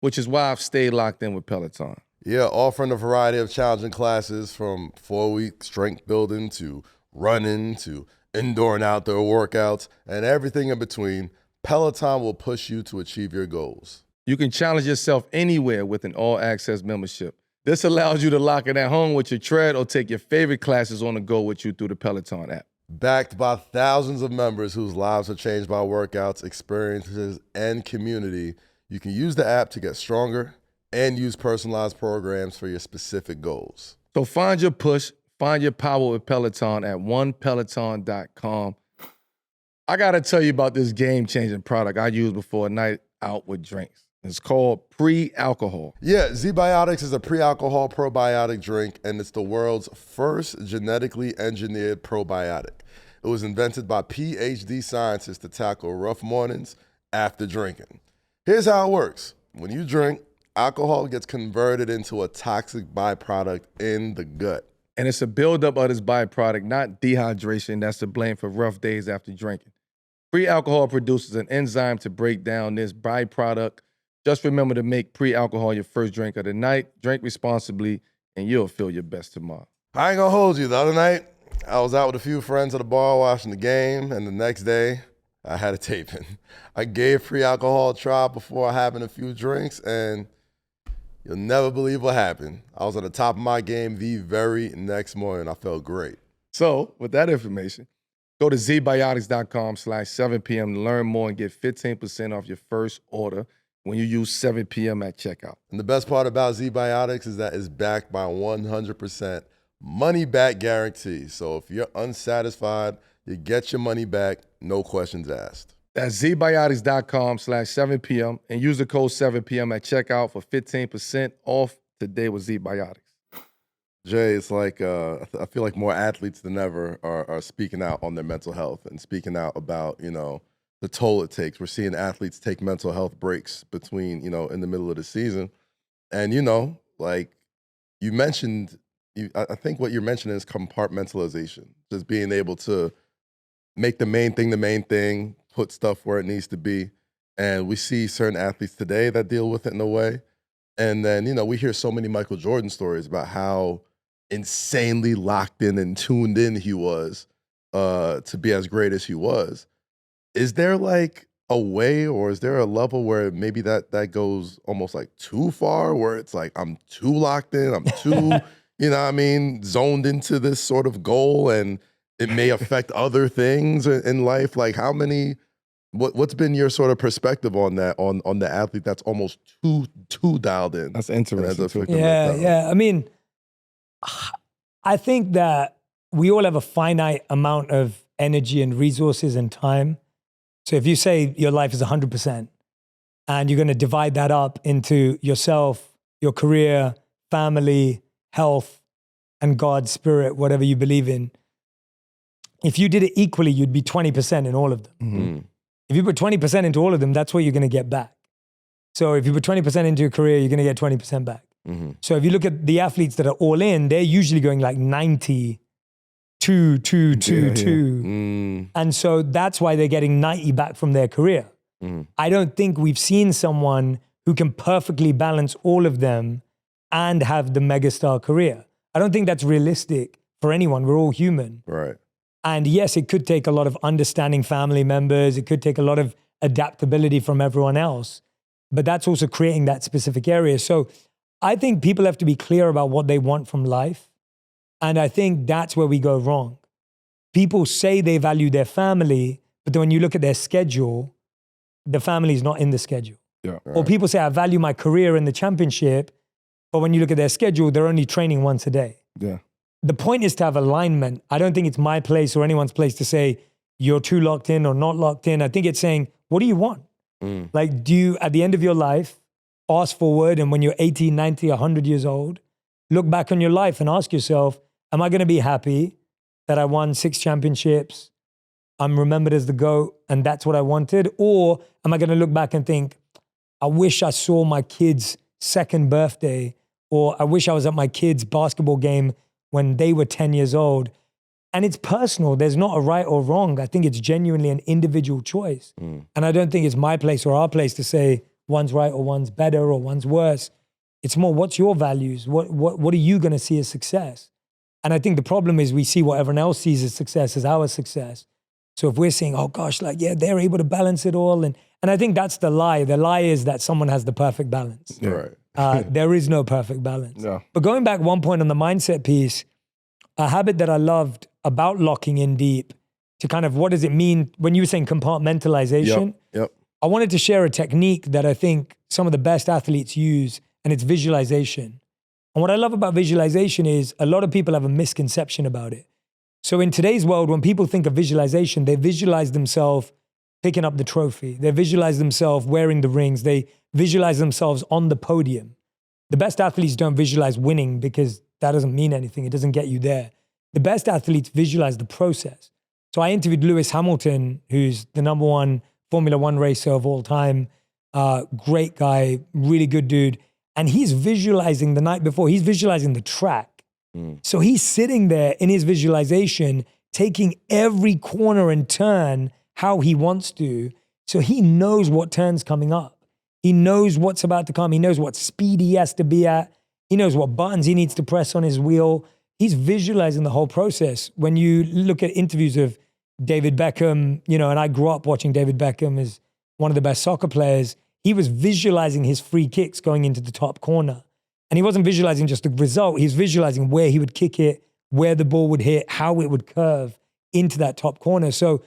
B: which is why I've stayed locked in with Peloton.
C: Yeah, offering a variety of challenging classes from 4-week strength building to running to indoor and outdoor workouts and everything in between, Peloton will push you to achieve your goals.
B: You can challenge yourself anywhere with an all-access membership. This allows you to lock in at home with your tread or take your favorite classes on the go with you through the Peloton app.
C: Backed by thousands of members whose lives are changed by workouts, experiences, and community, you can use the app to get stronger and use personalized programs for your specific goals.
B: So find your push, find your power with Peloton at onepeloton.com. I got to tell you about this game-changing product I used before a night out with drinks. It's called pre-alcohol.
C: Yeah, Z-Biotics is a pre-alcohol probiotic drink, and it's the world's first genetically engineered probiotic. It was invented by PhD scientists to tackle rough mornings after drinking. Here's how it works. When you drink, alcohol gets converted into a toxic byproduct in the gut.
B: And it's a buildup of this byproduct, not dehydration, that's to blame for rough days after drinking. Pre-alcohol produces an enzyme to break down this byproduct. Just remember to make pre-alcohol your first drink of the night. Drink responsibly, and you'll feel your best tomorrow.
C: I ain't gonna hold you. The other night, I was out with a few friends at the bar watching the game, and the next day, I had a taping. I gave pre-alcohol a try before having a few drinks, and you'll never believe what happened. I was at the top of my game the very next morning. I felt great.
B: So, with that information, go to zbiotics.com/7 p.m. to learn more and get 15% off your first order when you use 7 p.m. at checkout.
C: And the best part about Z-Biotics is that it's backed by 100% money-back guarantee. So if you're unsatisfied, you get your money back, no questions asked.
B: That's zbiotics.com/7 p.m. and use the code 7 p.m. at checkout for 15% off today with Z-Biotics.
C: Jay, it's like I feel like more athletes than ever are speaking out on their mental health and speaking out about, the toll it takes. We're seeing athletes take mental health breaks between, in the middle of the season. And, like you mentioned, I think what you're mentioning is compartmentalization, just being able to make the main thing, put stuff where it needs to be. And we see certain athletes today that deal with it in a way. And then, we hear so many Michael Jordan stories about how insanely locked in and tuned in he was to be as great as he was. Is there like a way, or is there a level where maybe that goes almost like too far, where it's like I'm too locked in, I'm too, zoned into this sort of goal, and it may affect other things in life? Like what's been your sort of perspective on that, on the athlete that's almost too dialed in?
B: That's interesting.
A: Yeah. I mean, I think that we all have a finite amount of energy and resources and time. So if you say your life is 100% and you're going to divide that up into yourself, your career, family, health, and God's spirit, whatever you believe in, if you did it equally, you'd be 20% in all of them.
B: Mm-hmm.
A: If you put 20% into all of them, that's what you're going to get back. So if you put 20% into your career, you're going to get 20% back.
C: Mm-hmm.
A: So if you look at the athletes that are all in, they're usually going like 90, 2, 2, 2, 2. And so that's why they're getting 90 back from their career. I don't think we've seen someone who can perfectly balance all of them and have the megastar career. I don't think that's realistic for anyone. We're all human.
C: Right.
A: And yes, it could take a lot of understanding family members. It could take a lot of adaptability from everyone else. But that's also creating that specific area. So I think people have to be clear about what they want from life. And I think that's where we go wrong. People say they value their family, but then when you look at their schedule, the family is not in the schedule.
B: Yeah.
A: Or people say, I value my career in the championship, but when you look at their schedule, they're only training once a day.
B: Yeah.
A: The point is to have alignment. I don't think it's my place or anyone's place to say you're too locked in or not locked in. I think it's saying, what do you want? Like, do you, at the end of your life, fast forward, and when you're 80, 90, 100 years old, look back on your life and ask yourself, am I going to be happy that I won 6 championships? I'm remembered as the GOAT and that's what I wanted? Or am I going to look back and think, I wish I saw my kid's 2nd birthday, or I wish I was at my kid's basketball game when they were 10 years old. And it's personal. There's not a right or wrong. I think it's genuinely an individual choice. And I don't think it's my place or our place to say one's right or one's better or one's worse. It's more, what's your values? What are you going to see as success? And I think the problem is we see what everyone else sees as success as our success. So if we're saying, oh gosh, like, yeah, they're able to balance it all. And I think that's the lie. The lie is that someone has the perfect balance.
C: Yeah. Right.
A: There is no perfect balance.
B: Yeah.
A: But going back one point on the mindset piece, a habit that I loved about locking in deep to kind of what does it mean when you were saying compartmentalization?
C: Yep.
A: I wanted to share a technique that I think some of the best athletes use, and it's visualization. And what I love about visualization is a lot of people have a misconception about it. So in today's world, when people think of visualization, they visualize themselves picking up the trophy. They visualize themselves wearing the rings. They visualize themselves on the podium. The best athletes don't visualize winning because that doesn't mean anything. It doesn't get you there. The best athletes visualize the process. So I interviewed Lewis Hamilton, who's the #1 Formula One racer of all time. Great guy, really good dude. And he's visualizing the night before. He's visualizing the track. So he's sitting there in his visualization, taking every corner and turn how he wants to. So he knows what turn's coming up. He knows what's about to come. He knows what speed he has to be at. He knows what buttons he needs to press on his wheel. He's visualizing the whole process. When you look at interviews of David Beckham, and I grew up watching David Beckham as one of the best soccer players, he was visualizing his free kicks going into the top corner. And he wasn't visualizing just the result. He was visualizing where he would kick it, where the ball would hit, how it would curve into that top corner. So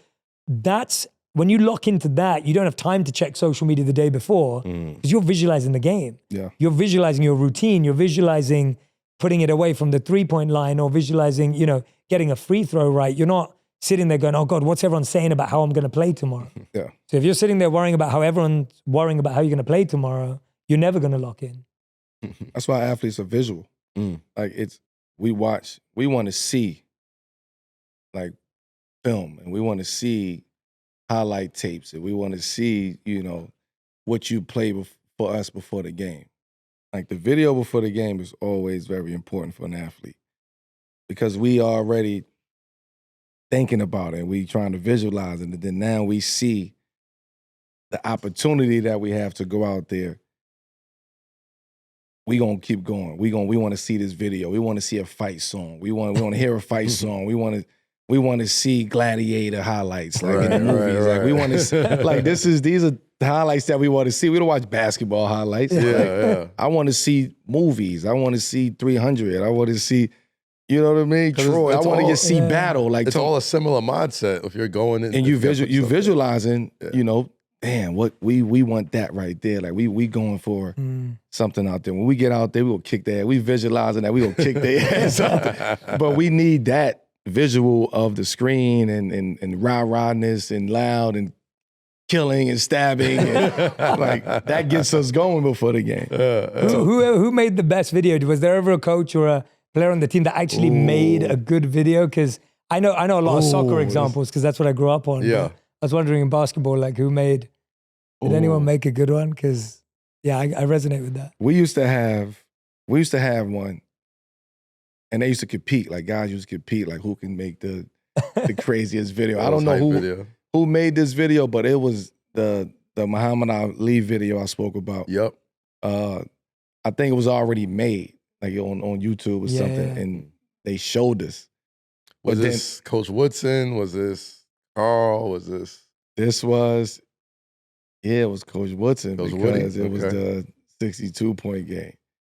A: that's, when you lock into that, you don't have time to check social media the day before because you're visualizing the game.
B: Yeah.
A: You're visualizing your routine. You're visualizing putting it away from the 3-point line or visualizing, getting a free throw right. You're not sitting there going, oh God, what's everyone saying about how I'm going to play tomorrow?
B: Yeah.
A: So if you're sitting there worrying about how everyone's worrying about how you're going to play tomorrow, you're never going to lock in.
B: That's why athletes are visual. Like we want to see like film, and we want to see highlight tapes, and we want to see, what you play for us before the game. Like the video before the game is always very important for an athlete because we are already thinking about it and we trying to visualize it. And then now we see the opportunity that we have to go out there. We gonna keep going. We want to see this video. We want to see a fight song. We want to hear a fight song. We want to see gladiator highlights like in the movies. Like we want to like these are the highlights that we want to see. We don't watch basketball highlights.
C: Yeah.
B: I want to see movies. I want to see 300. I want to see, you know what I mean? Troy. I want to just see battle. Like
C: it's all a similar mindset if you're going in.
B: And you visualizing, damn, what we want that right there. Like we going for something out there. When we get out there, we will kick their ass. We visualizing that we will kick their ass out there. But we need that visual of the screen and rah-rahness and loud and killing and stabbing and like that gets us going before the game.
A: Who made the best video? Was there ever a coach or a player on the team that actually made a good video? Because I know a lot of soccer examples because that's what I grew up on.
C: Yeah.
A: But I was wondering in basketball, like did anyone make a good one? Because I resonate with that.
B: We used to have one, and they used to compete. Like guys used to compete, like who can make the craziest video. I don't know who made this video, but it was the Muhammad Ali video I spoke about.
C: Yep.
B: I think it was already made, like on YouTube or something, and they showed us.
C: Was this Coach Woodson? Was this Carl? Was this?
B: This was, it was Coach Woodson because it was the 62-point game.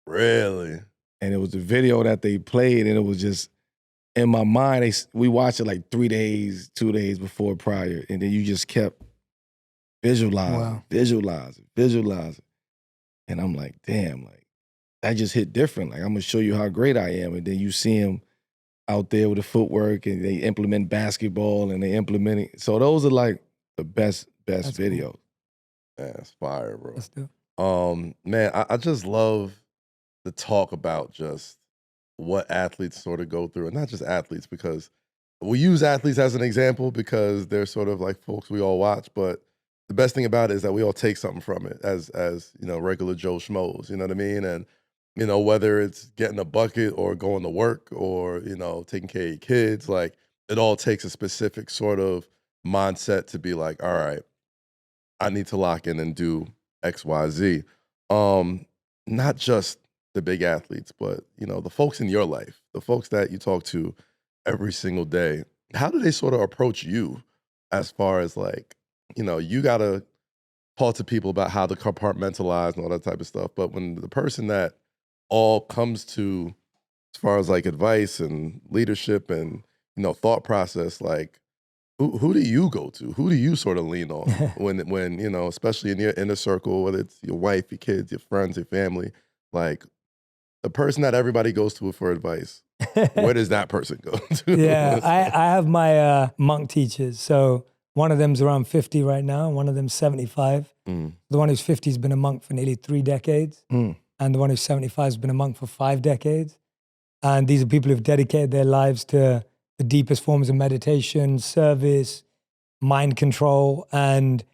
C: Really?
B: And it was the video that they played, and it was just, in my mind, we watched it like 3 days, 2 days before prior, and then you just kept visualizing. And I'm like, damn, like, that just hit different. Like, I'm gonna show you how great I am. And then you see him out there with the footwork, and they implement basketball, and they implement it. So those are like the best videos.
C: Cool. Man, that's fire, bro.
A: Let's do it.
C: Man, I just love the talk about just what athletes sort of go through, and not just athletes, because we use athletes as an example because they're sort of like folks we all watch, but the best thing about it is that we all take something from it as you know, regular Joe Schmoes, you know what I mean? And, you know, whether it's getting a bucket or going to work or, you know, taking care of your kids, like it all takes a specific sort of mindset to be like, all right, I need to lock in and do X, Y, Z. Not just the big athletes, but, you know, the folks in your life, the folks that you talk to every single day. How do they sort of approach you as far as like, you know, you got to talk to people about how to compartmentalize and all that type of stuff. But when the person that all comes to, as far as like advice and leadership and, you know, thought process, like who do you go to? Who do you sort of lean on when, you know, especially in your inner circle, whether it's your wife, your kids, your friends, your family, like the person that everybody goes to for advice, where does that person go to?
A: Yeah, I have my monk teachers. So one of them's around 50 right now, and one of them's 75. The one who's 50 has been a monk for nearly 3 decades. And the one who's 75 has been a monk for 5 decades. And these are people who've dedicated their lives to the deepest forms of meditation, service, mind control. And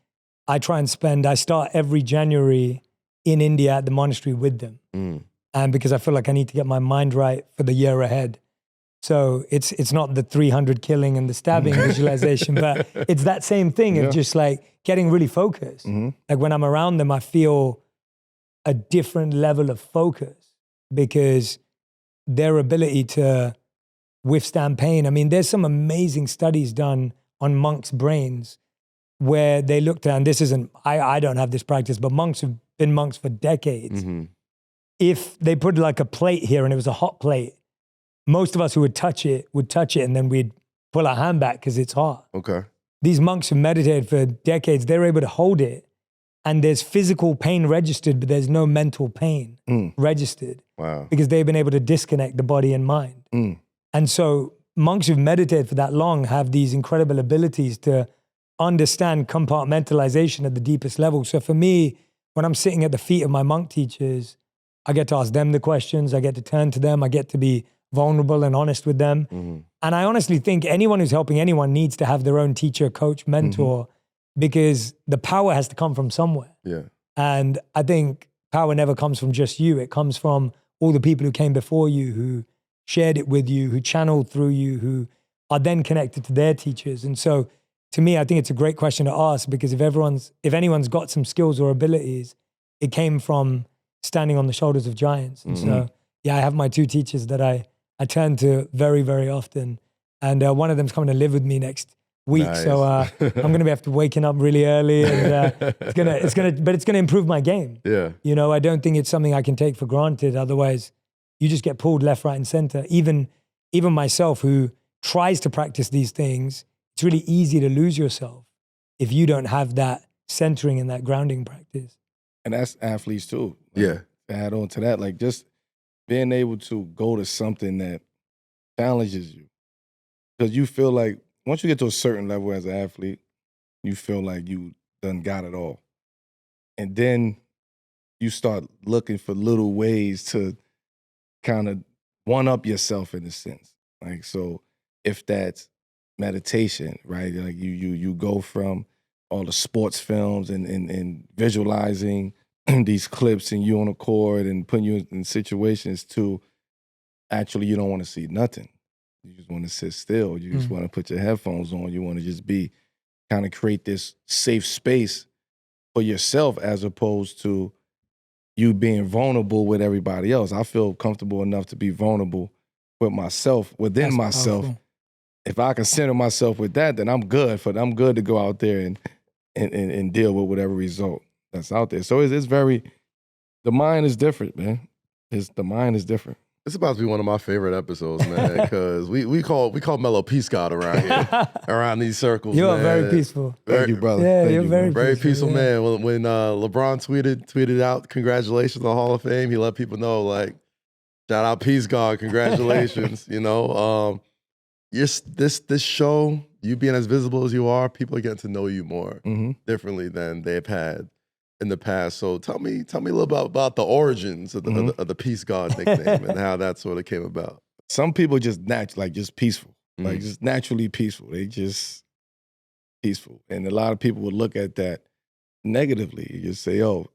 A: I start every January in India at the monastery with them. And because I feel like I need to get my mind right for the year ahead. So it's not the 300 killing and the stabbing visualization, but it's that same thing of just like getting really focused. Like when I'm around them, I feel a different level of focus because their ability to withstand pain. I mean, there's some amazing studies done on monks' brains where they looked at, and this isn't, I don't have this practice, but monks have been monks for decades. If they put like a plate here and it was a hot plate, most of us who would touch it and then we'd pull our hand back because it's hot.
C: Okay.
A: These monks who meditated for decades, they were able to hold it and there's physical pain registered, but there's no mental pain registered.
C: Wow.
A: Because they've been able to disconnect the body and mind. And so monks who've meditated for that long have these incredible abilities to understand compartmentalization at the deepest level. So for me, when I'm sitting at the feet of my monk teachers, I get to ask them the questions, I get to turn to them, I get to be vulnerable and honest with them. And I honestly think anyone who's helping anyone needs to have their own teacher, coach, mentor, because the power has to come from somewhere.
C: Yeah.
A: And I think power never comes from just you. It comes from all the people who came before you, who shared it with you, who channeled through you, who are then connected to their teachers. And so to me, I think it's a great question to ask because if anyone's got some skills or abilities, it came from standing on the shoulders of giants. And so, yeah, I have my 2 teachers that I turn to very, very often. And one of them's coming to live with me next week.
C: Nice.
A: So I'm going to have to waking up really early and it's going to improve my game.
C: Yeah.
A: You know, I don't think it's something I can take for granted. Otherwise you just get pulled left, right and center. Even myself who tries to practice these things, it's really easy to lose yourself if you don't have that centering and that grounding practice.
B: And that's athletes too.
C: Yeah.
B: To add on to that, like just being able to go to something that challenges you, Because you feel like once you get to a certain level as an athlete, you feel like you done got it all. And then you start looking for little ways to kind of one-up yourself in a sense. Like, so if that's meditation, right? Like you go from all the sports films and visualizing these clips and you on a court and putting you in situations to actually you don't want to see nothing. You just want to sit still. You just want to put your headphones on. You want to just be kind of create this safe space for yourself as opposed to you being vulnerable with everybody else. I feel comfortable enough to be vulnerable with myself, within
A: That's
B: myself.
A: powerful.
B: If I can center myself with that, then I'm good. I'm good to go out there and deal with whatever result that's out there. So it's very, the mind is different, man. The mind is different.
C: It's about to be one of my favorite episodes, man, because we call Melo Peace God around here, around these circles.
A: You are
C: man.
A: very peaceful.
B: Thank you, brother.
A: Yeah,
B: Thank
A: you're
B: you,
A: very
B: bro.
C: Very peaceful,
A: yeah.
C: man. When LeBron tweeted out congratulations on Hall of Fame, he let people know, like, shout out Peace God, congratulations. You know, this show, you being as visible as you are, people are getting to know you more differently than they've had in the past. So tell me a little about the origins of the Peace God nickname and how that sort of came about.
B: Some people just just peaceful, like just naturally peaceful. They just peaceful, and a lot of people would look at that negatively. You just say, "Oh,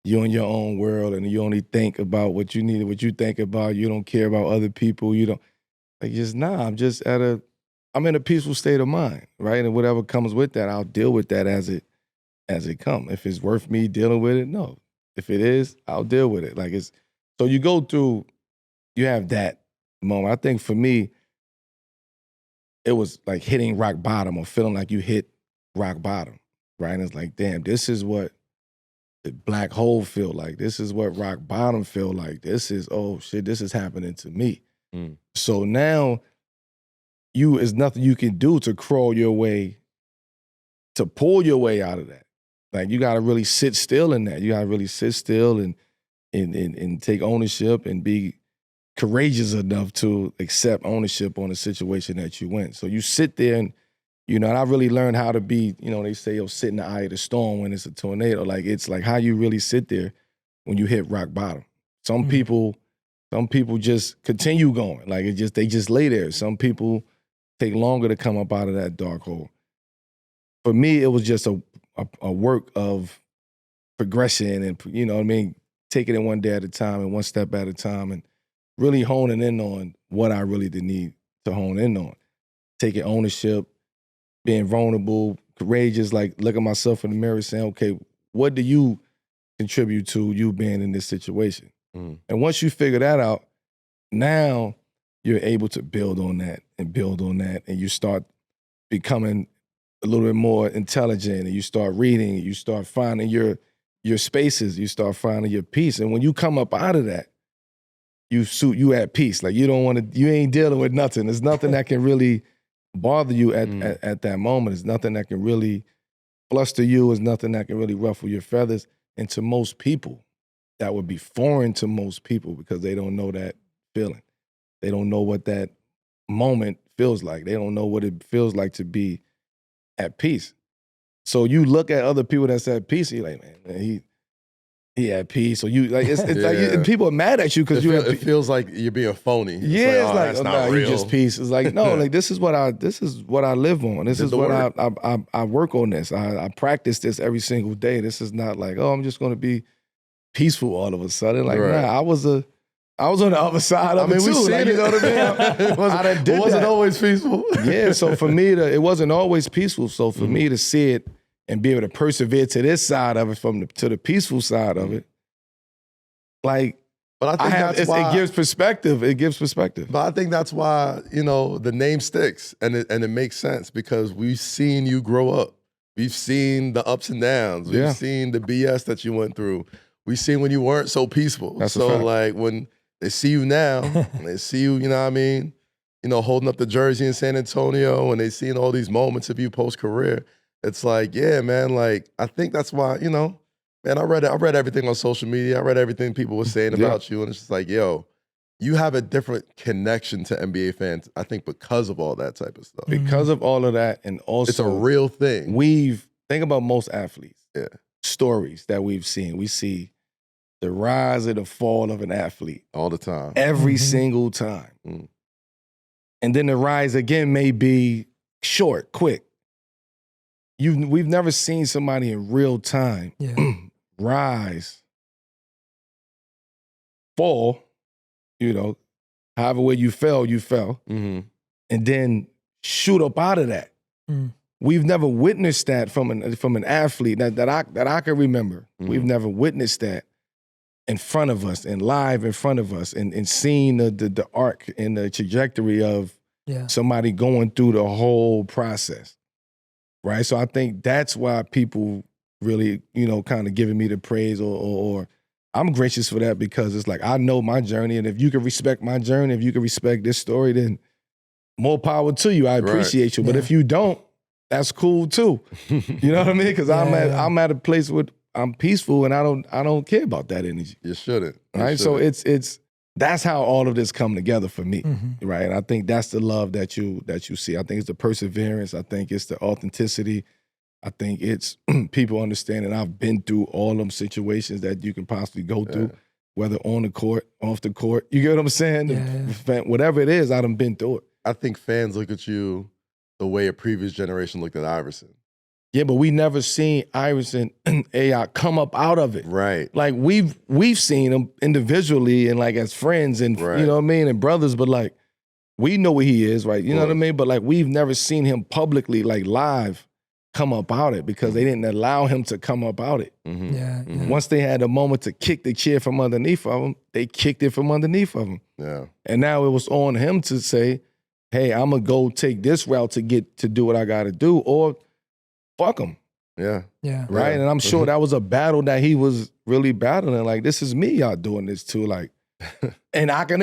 B: you're in your own world, and you only think about what you need, what you think about. You don't care about other people. You don't like just I'm in a peaceful state of mind, right? And whatever comes with that, I'll deal with that as it comes. If it's worth me dealing with it, no. If it is, I'll deal with it. Like so you go through, you have that moment. I think for me, it was like hitting rock bottom or feeling like you hit rock bottom, right? And it's like, damn, this is what the black hole feel like. This is what rock bottom feel like. This is, oh shit, this is happening to me. So now is nothing you can do to crawl your way, to pull your way out of that. Like you gotta really sit still in that. You gotta really sit still and take ownership and be courageous enough to accept ownership on the situation that you in. So you sit there and, and I really learned how to be, they say, sit in the eye of the storm when it's a tornado. Like it's like how you really sit there when you hit rock bottom. Some people just continue going. Like they just lay there. Some people take longer to come up out of that dark hole. For me, it was just a work of progression and, taking it one day at a time and one step at a time and really honing in on what I really did need to hone in on. Taking ownership, being vulnerable, courageous, like look at myself in the mirror saying, okay, what do you contribute to you being in this situation? And once you figure that out, now you're able to build on that, and you start becoming a little bit more intelligent, and you start reading, and you start finding your spaces, you start finding your peace. And when you come up out of that, you at peace. Like you ain't dealing with nothing. There's nothing that can really bother you at that moment. There's nothing that can really fluster you. There's nothing that can really ruffle your feathers. And to most people, that would be foreign to most people because they don't know that feeling. They don't know what that moment feels like. They don't know what it feels like to be at peace. So you look at other people that's at peace, and you're like, man, he at peace. So you like it's like and people are mad at you because
C: it feels like you're being phony.
B: It's like
C: that's not real.
B: You just peace. It's like no, like this is what I live on. This is what I work on this. I practice this every single day. This is not like, oh, I'm just gonna be peaceful all of a sudden. Like, nah, I was on the other side of it too. Like, you know what I mean?
C: It wasn't always peaceful.
B: Yeah, so for me, it wasn't always peaceful. So for me to see it and be able to persevere to this side of it to the peaceful side of it, like,
C: but I think
B: it gives perspective. It gives perspective.
C: But I think that's why, the name sticks and it makes sense because we've seen you grow up. We've seen the ups and downs. We've seen the BS that you went through. We've seen when you weren't so peaceful.
B: That's
C: so like when they see you now, and they see you, holding up the jersey in San Antonio, and they seeing all these moments of you post-career, it's like, yeah, man, like, I think that's why, man, I read everything on social media. I read everything people were saying about you, and it's just like, yo, you have a different connection to NBA fans, I think, because of all that type of stuff.
B: Because of all of that, and also
C: it's a real thing.
B: Think about most athletes. Yeah. Stories that we've seen. We see the rise and the fall of an athlete.
C: All the time.
B: Every single time. And then the rise again may be short, quick. We've never seen somebody in real time rise, fall, however way you fell, and then shoot up out of that. We've never witnessed that from an athlete that I can remember. We've never witnessed that in front of us and live in front of us and seeing the arc and the trajectory of somebody going through the whole process. Right? So I think that's why people really, kind of giving me the praise or I'm gracious for that, because it's like, I know my journey, and if you can respect my journey, if you can respect this story, then more power to you. I appreciate you. But if you don't, that's cool too. You know what I mean? Because I'm at a place where I'm peaceful and I don't care about that energy.
C: You shouldn't.
B: Right? So it's that's how all of this come together for me. Right? And I think that's the love that you see. I think it's the perseverance. I think it's the authenticity. I think it's people understanding I've been through all them situations that you can possibly go through, whether on the court, off the court. You get what I'm saying? Whatever it is, I done been through it.
C: I think fans look at you the way a previous generation looked at Iverson.
B: Yeah, but we never seen Iverson and AI come up out of it.
C: Right.
B: Like we've seen him individually and like as friends and you know what I mean, and brothers, but like we know where he is, right? You know what I mean? But like we've never seen him publicly, like live, come up out it because they didn't allow him to come up out it. Once they had a moment to kick the chair from underneath of him, they kicked it from underneath of him.
C: Yeah.
B: And now it was on him to say, hey, I'm gonna go take this route to get to do what I gotta do, or fuck him.
C: Yeah.
B: Right? And I'm sure that was a battle that he was really battling. Like, this is me y'all doing this to. Like, and I can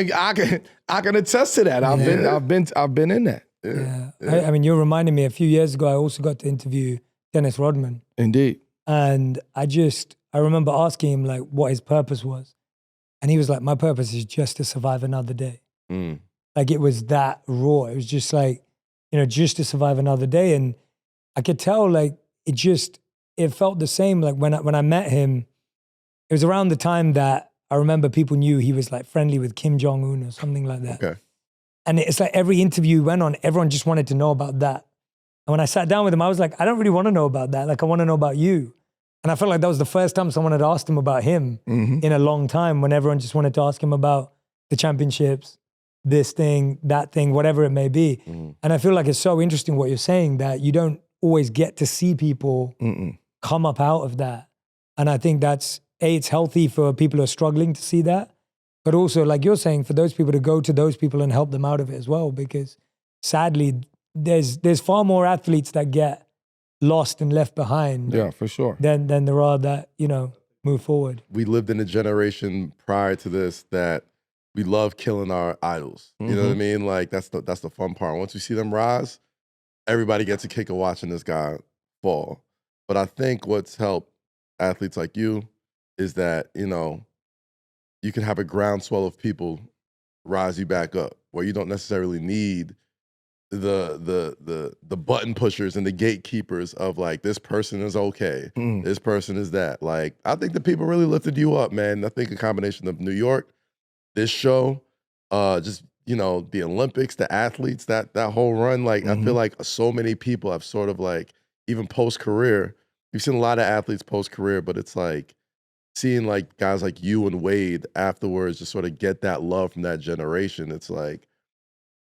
B: attest to that. I've been in that.
A: I mean, you're reminding me, a few years ago, I also got to interview Dennis Rodman.
B: Indeed.
A: And I remember asking him like what his purpose was. And he was like, my purpose is just to survive another day. Like, it was that raw. It was just like, just to survive another day. And I could tell, like, it felt the same. Like when I met him, it was around the time that I remember people knew he was like friendly with Kim Jong-un or something like that.
C: Okay.
A: And it's like every interview he went on, everyone just wanted to know about that. And when I sat down with him, I was like, I don't really want to know about that. Like, I want to know about you. And I felt like that was the first time someone had asked him about him in a long time, when everyone just wanted to ask him about the championships, this thing, that thing, whatever it may be. And I feel like it's so interesting what you're saying, that you don't always get to see people come up out of that. And I think that's, it's healthy for people who are struggling to see that. But also, like you're saying, for those people to go to those people and help them out of it as well. Because sadly, there's far more athletes that get lost and left behind.
B: Yeah, for sure.
A: Than there are that, move forward.
C: We lived in a generation prior to this that we love killing our idols. You know what I mean? Like, that's the fun part. Once we see them rise, everybody gets a kick of watching this guy fall. But I think what's helped athletes like you is that, you can have a groundswell of people rise you back up, where you don't necessarily need the button pushers and the gatekeepers of like, this person is okay, this person is that. Like, I think the people really lifted you up, man. I think a combination of New York, this show, just the Olympics, the athletes, that whole run. Like, I feel like so many people have sort of like, even post-career, you've seen a lot of athletes post-career, but it's like seeing like guys like you and Wade afterwards just sort of get that love from that generation. It's like,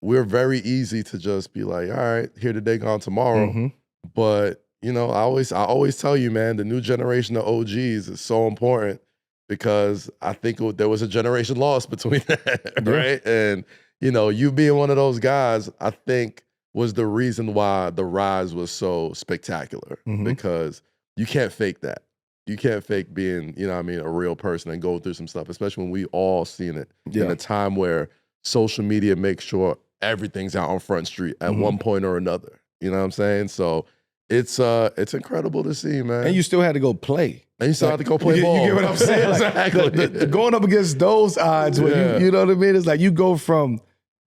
C: we're very easy to just be like, all right, here today, gone tomorrow. But, I always tell you, man, the new generation of OGs is so important, because I think there was a generation lost between that, right? And, you being one of those guys, I think was the reason why the rise was so spectacular, because you can't fake that. You can't fake being, a real person and go through some stuff, especially when we all seen it in a time where social media makes sure everything's out on Front Street at one point or another. You know what I'm saying? So It's incredible to see, man.
B: And you still had to go play.
C: And you still have to go play ball.
B: You get what I'm saying?
C: Exactly.
B: Going up against those odds, where you know what I mean? It's like you go from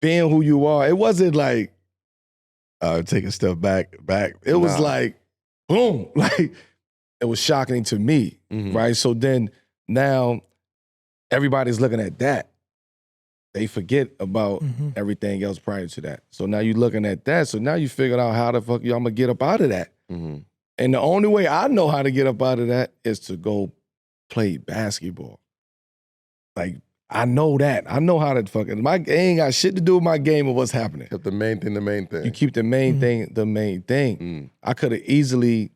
B: being who you are. It wasn't like, take a step back. It was like, boom. Like, it was shocking to me, right? So then now everybody's looking at that. They forget about everything else prior to that. So now you're looking at that. So now you figured out how the fuck I'm going to get up out of that. And the only way I know how to get up out of that is to go play basketball. Like, I know that. I know how to fucking, it ain't got shit to do with my game or what's happening.
C: Keep the main thing the main thing.
B: You keep the main thing the main thing. I could have easily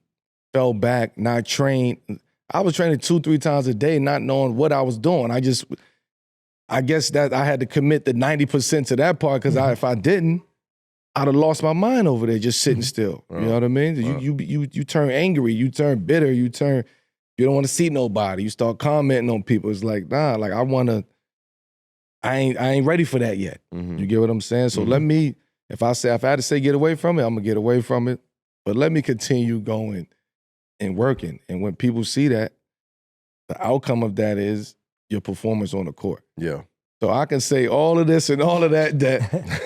B: fell back, not trained. I was training 2-3 times a day, not knowing what I was doing. I guess that I had to commit the 90% to that part, because if I didn't, I'd have lost my mind over there just sitting still. You know what I mean? You turn angry, you turn bitter, you don't want to see nobody. You start commenting on people. It's like, nah, like I ain't ready for that yet. You get what I'm saying? So let me, if I had to say get away from it, I'm gonna get away from it. But let me continue going and working. And when people see that, the outcome of that is your performance on the court.
C: Yeah.
B: So I can say all of this and all of that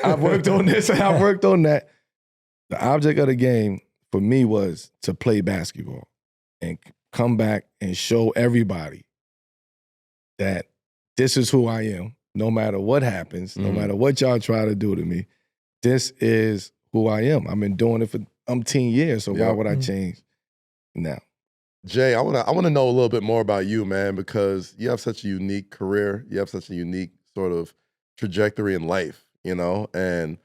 B: I've worked on this and I've worked on that. The object of the game for me was to play basketball and come back and show everybody that this is who I am, no matter what happens, no matter what y'all try to do to me. This is who I am. I've been doing it for umpteen years, so why would I change now?
C: Jay, I wanna know a little bit more about you, man, because you have such a unique career. You have such a unique sort of trajectory in life, you know? And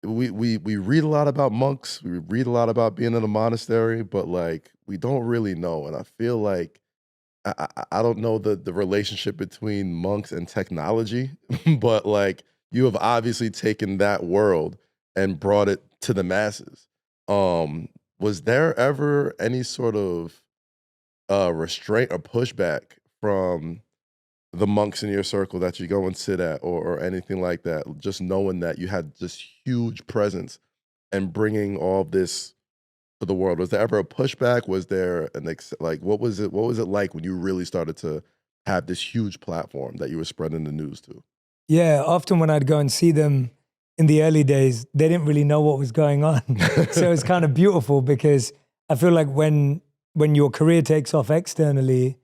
C: we read a lot about monks. We read a lot about being in a monastery, but like we don't really know. And I feel like I don't know the relationship between monks and technology, but like you have obviously taken that world and brought it to the masses. Was there ever any sort of restraint or pushback from the monks in your circle that you go and sit at, or anything like that? Just knowing that you had this huge presence and bringing all of this to the world. Was there ever a pushback? Was there what was it like when you really started to have this huge platform that you were spreading the news to?
A: Yeah, often when I'd go and see them in the early days, they didn't really know what was going on. So it's kind of beautiful, because I feel like when your career takes off externally,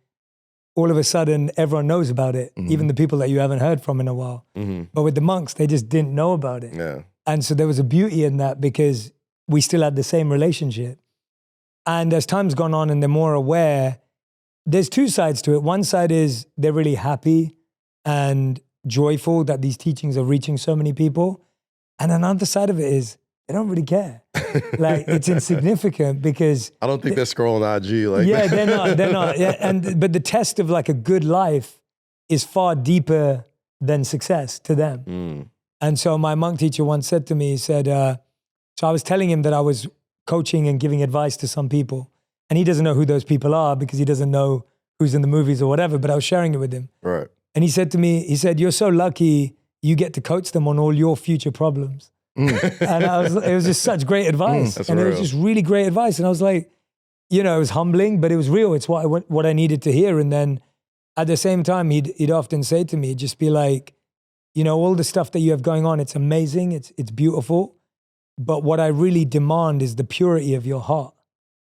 A: all of a sudden everyone knows about it, even the people that you haven't heard from in a while. But with the monks, they just didn't know about it.
C: Yeah.
A: And so there was a beauty in that, because we still had the same relationship. And as time's gone on and they're more aware, there's two sides to it. One side is they're really happy and joyful that these teachings are reaching so many people. And another side of it is they don't really care. Like, it's insignificant, because
C: I don't think they're scrolling IG like
A: yeah,
C: that.
A: they're not. Yeah, but the test of like a good life is far deeper than success to them. And so my monk teacher once said to me, he said, so I was telling him that I was coaching and giving advice to some people, and he doesn't know who those people are because he doesn't know who's in the movies or whatever, but I was sharing it with him.
C: Right.
A: And he said to me, you're so lucky you get to coach them on all your future problems. And it was just such great advice.
C: That's
A: and
C: real.
A: it was just really great advice. And I was like, it was humbling, but it was real. It's what I needed to hear. And then at the same time, he'd often say to me, just be like, all the stuff that you have going on, it's amazing, it's beautiful. But what I really demand is the purity of your heart.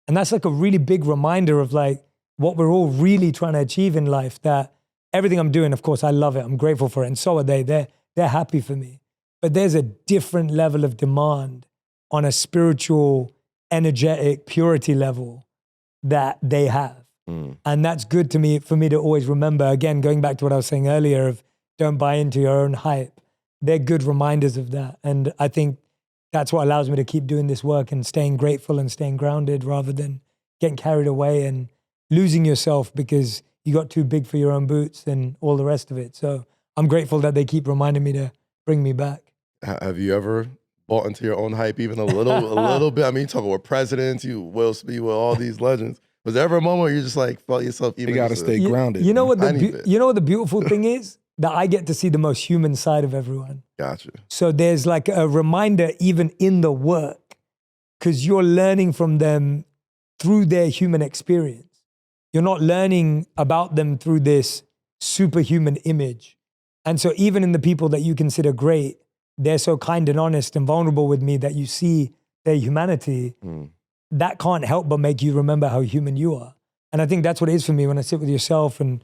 A: And that's like a really big reminder of like what we're all really trying to achieve in life, that everything I'm doing, of course, I love it. I'm grateful for it. And so are they. They're happy for me. But there's a different level of demand on a spiritual, energetic, purity level that they have. And that's good for me to always remember. Again, going back to what I was saying earlier of don't buy into your own hype. They're good reminders of that. And I think that's what allows me to keep doing this work and staying grateful and staying grounded, rather than getting carried away and losing yourself because you got too big for your own boots and all the rest of it. So I'm grateful that they keep reminding me to bring me back.
C: Have you ever bought into your own hype even a little bit? I mean, you talk about presidents, Will Smith, with all these legends. Was there ever a moment where you just like felt yourself even?
B: You got to stay grounded.
A: You know what the beautiful thing is? That I get to see the most human side of everyone.
C: Gotcha.
A: So there's like a reminder even in the work because you're learning from them through their human experience. You're not learning about them through this superhuman image. And so even in the people that you consider great, they're so kind and honest and vulnerable with me that you see their humanity. That can't help but make you remember how human you are. And I think that's what it is for me when I sit with yourself and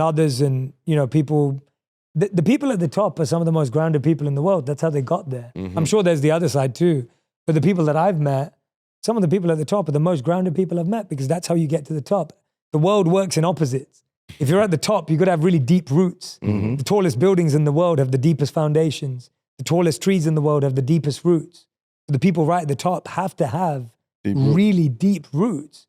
A: others and, people. The people at the top are some of the most grounded people in the world. That's how they got there. I'm sure there's the other side too. But the people that I've met, some of the people at the top are the most grounded people I've met because that's how you get to the top. The world works in opposites. If you're at the top, you've got to have really deep roots. The tallest buildings in the world have the deepest foundations. The tallest trees in the world have the deepest roots. The people right at the top have to have really deep roots,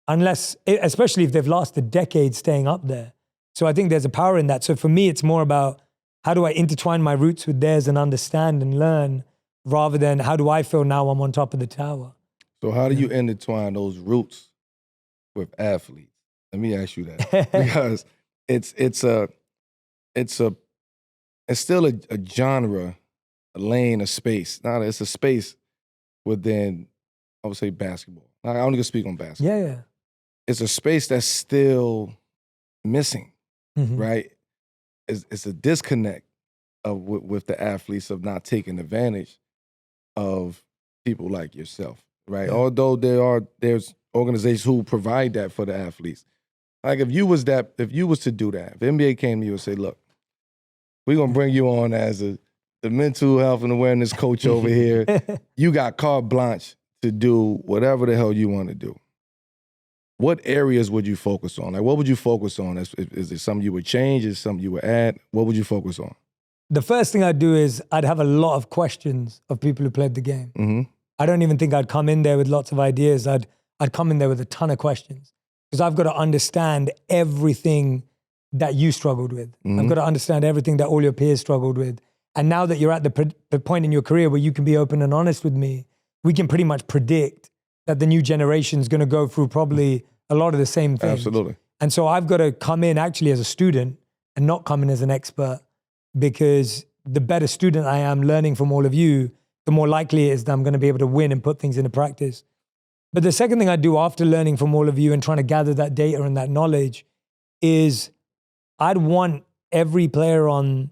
A: especially if they've lasted decades staying up there. So I think there's a power in that. So for me, it's more about how do I intertwine my roots with theirs and understand and learn rather than how do I feel now I'm on top of the tower.
B: So how do you intertwine those roots with athletes? Let me ask you that. Because it's still a genre, a lane, a space. Now it's a space within, I would say, basketball. Now, I only can speak on basketball.
A: Yeah.
B: It's a space that's still missing, right? It's a disconnect with the athletes of not taking advantage of people like yourself, right? Yeah. Although there's organizations who provide that for the athletes. Like if you was to do that, if NBA came to you and say, look, we're gonna bring you on as the mental health and awareness coach over here. You got carte blanche to do whatever the hell you want to do. What areas would you focus on? Like, what would you focus on? Is it something you would change? Is it something you would add? What would you focus on?
A: The first thing I'd do is I'd have a lot of questions of people who played the game. I don't even think I'd come in there with lots of ideas. I'd come in there with a ton of questions because I've got to understand everything that you struggled with. I've got to understand everything that all your peers struggled with. And now that you're at the point in your career where you can be open and honest with me, we can pretty much predict that the new generation is going to go through probably a lot of the same things.
B: Absolutely.
A: And so I've got to come in actually as a student and not come in as an expert, because the better student I am learning from all of you, the more likely it is that I'm going to be able to win and put things into practice. But the second thing I do after learning from all of you and trying to gather that data and that knowledge is I'd want every player in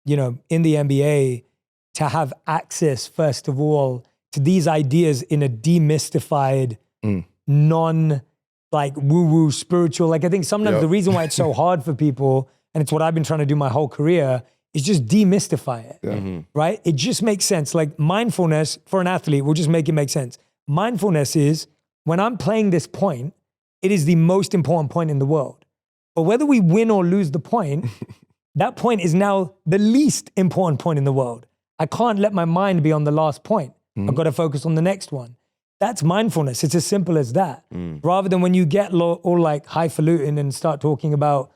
A: the NBA to have access, first of all, to these ideas in a demystified, woo-woo spiritual. Like I think sometimes the reason why it's so hard for people, and it's what I've been trying to do my whole career, is just demystify it, right? It just makes sense. Like mindfulness for an athlete, we'll just make it make sense. Mindfulness is when I'm playing this point, it is the most important point in the world. But whether we win or lose the point, that point is now the least important point in the world. I can't let my mind be on the last point. I've got to focus on the next one. That's mindfulness. It's as simple as that. Rather than when you get all like highfalutin and start talking about,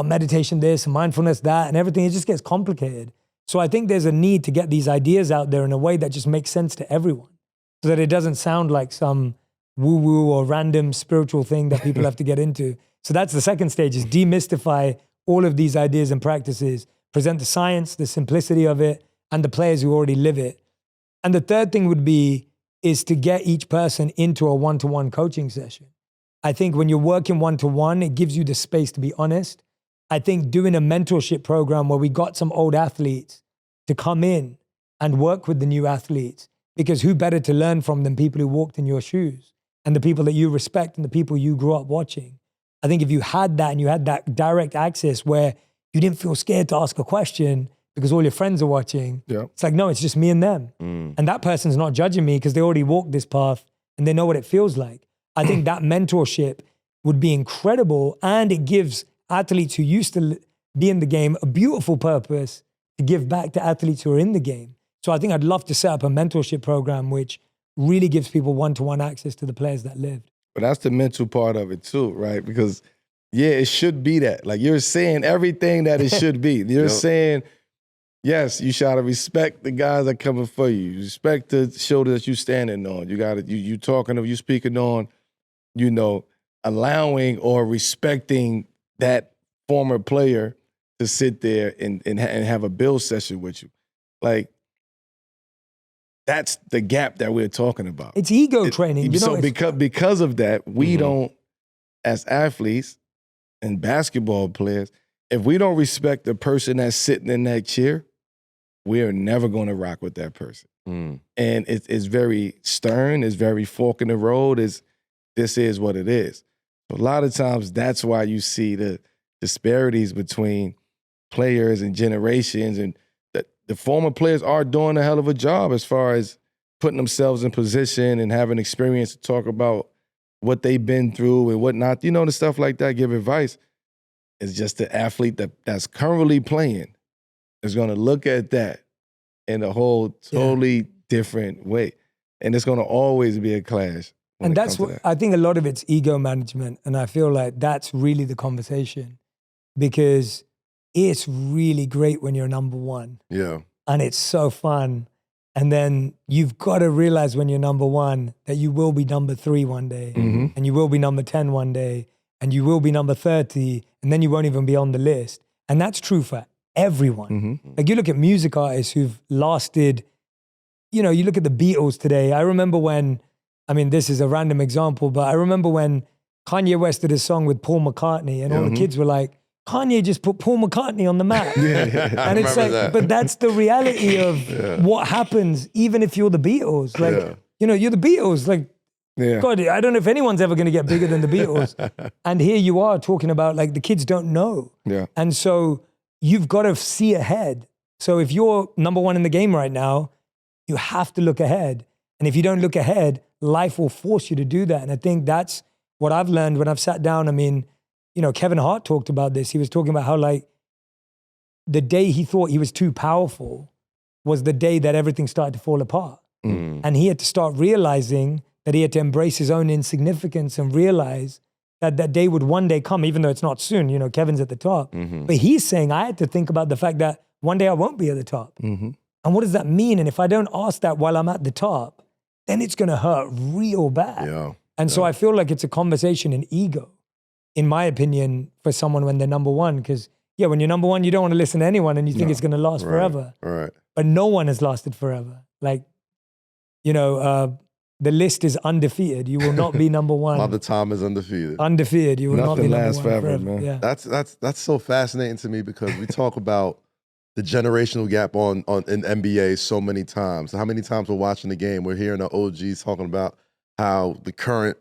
A: meditation this and mindfulness that and everything, it just gets complicated. So I think there's a need to get these ideas out there in a way that just makes sense to everyone so that it doesn't sound like some woo-woo or random spiritual thing that people have to get into. So that's the second stage, is demystify all of these ideas and practices, present the science, the simplicity of it, and the players who already live it. And the third thing is to get each person into a one-to-one coaching session. I think when you're working one-to-one, it gives you the space to be honest. I think doing a mentorship program where we got some old athletes to come in and work with the new athletes, because who better to learn from than people who walked in your shoes and the people that you respect and the people you grew up watching. I think if you had that and you had that direct access where you didn't feel scared to ask a question because all your friends are watching, it's like, no, it's just me and them. And that person's not judging me because they already walked this path and they know what it feels like. I think that mentorship would be incredible, and it gives athletes who used to be in the game a beautiful purpose to give back to athletes who are in the game. So I think I'd love to set up a mentorship program which really gives people one-to-one access to the players that lived.
B: But that's the mental part of it too, right? Because it should be that. Like you're saying everything that it should be. You're saying, yes, you gotta respect the guys that coming for you. You respect the shoulder that you standing on. You speaking on, allowing or respecting that former player to sit there and have a build session with you. Like, that's the gap that we're talking about.
A: It's ego training. You know,
B: So because of that, we don't, as athletes and basketball players, if we don't respect the person that's sitting in that chair, we are never going to rock with that person. And it's very stern. It's very fork in the road. This is what it is. A lot of times, that's why you see the disparities between players and generations, and the former players are doing a hell of a job as far as putting themselves in position and having experience to talk about what they've been through and whatnot. You know, the stuff like that, give advice. It's just the athlete that's currently playing is going to look at that in a whole totally different way. And it's going to always be a clash.
A: And that's what I think a lot of it's ego management. And I feel like that's really the conversation, because it's really great when you're number one.
C: Yeah.
A: And it's so fun. And then you've got to realize when you're number one that you will be number 3 one day, and you will be number 10 one day, and you will be number 30, and then you won't even be on the list. And that's true for everyone. Like you look at music artists who've lasted, you know, you look at the Beatles today. I remember when, I mean, this is a random example, but I remember when Kanye West did a song with Paul McCartney, and all the kids were like, Kanye just put Paul McCartney on the map. And it's like, but that's the reality of what happens, even if you're the Beatles. Like, you know, you're the Beatles. Like, God, I don't know if anyone's ever going to get bigger than the Beatles. And here you are talking about, like, the kids don't know. And so you've got to see ahead. So if you're number one in the game right now, you have to look ahead. And if you don't look ahead, life will force you to do that. And I think that's what I've learned when I've sat down. I mean, you know, Kevin Hart talked about this. He was talking about how, like, the day he thought he was too powerful was the day that everything started to fall apart. And he had to start realizing that he had to embrace his own insignificance and realize that that day would one day come, even though it's not soon. You know, Kevin's at the top. But he's saying, I had to think about the fact that one day I won't be at the top. And what does that mean? And if I don't ask that while I'm at the top, then it's going to hurt real bad. And so I feel like it's a conversation in ego, in my opinion, for someone when they're number one. Because, when you're number one, you don't want to listen to anyone and you think it's going to last forever. But no one has lasted forever. Like, you know, the list is undefeated. You will not be number one.
C: Father Time is undefeated.
A: Undefeated. You will not be number one forever.
B: Man.
A: Yeah.
C: That's so fascinating to me, because we talk about the generational gap in NBA so many times. How many times we're watching the game, we're hearing the OGs talking about how the current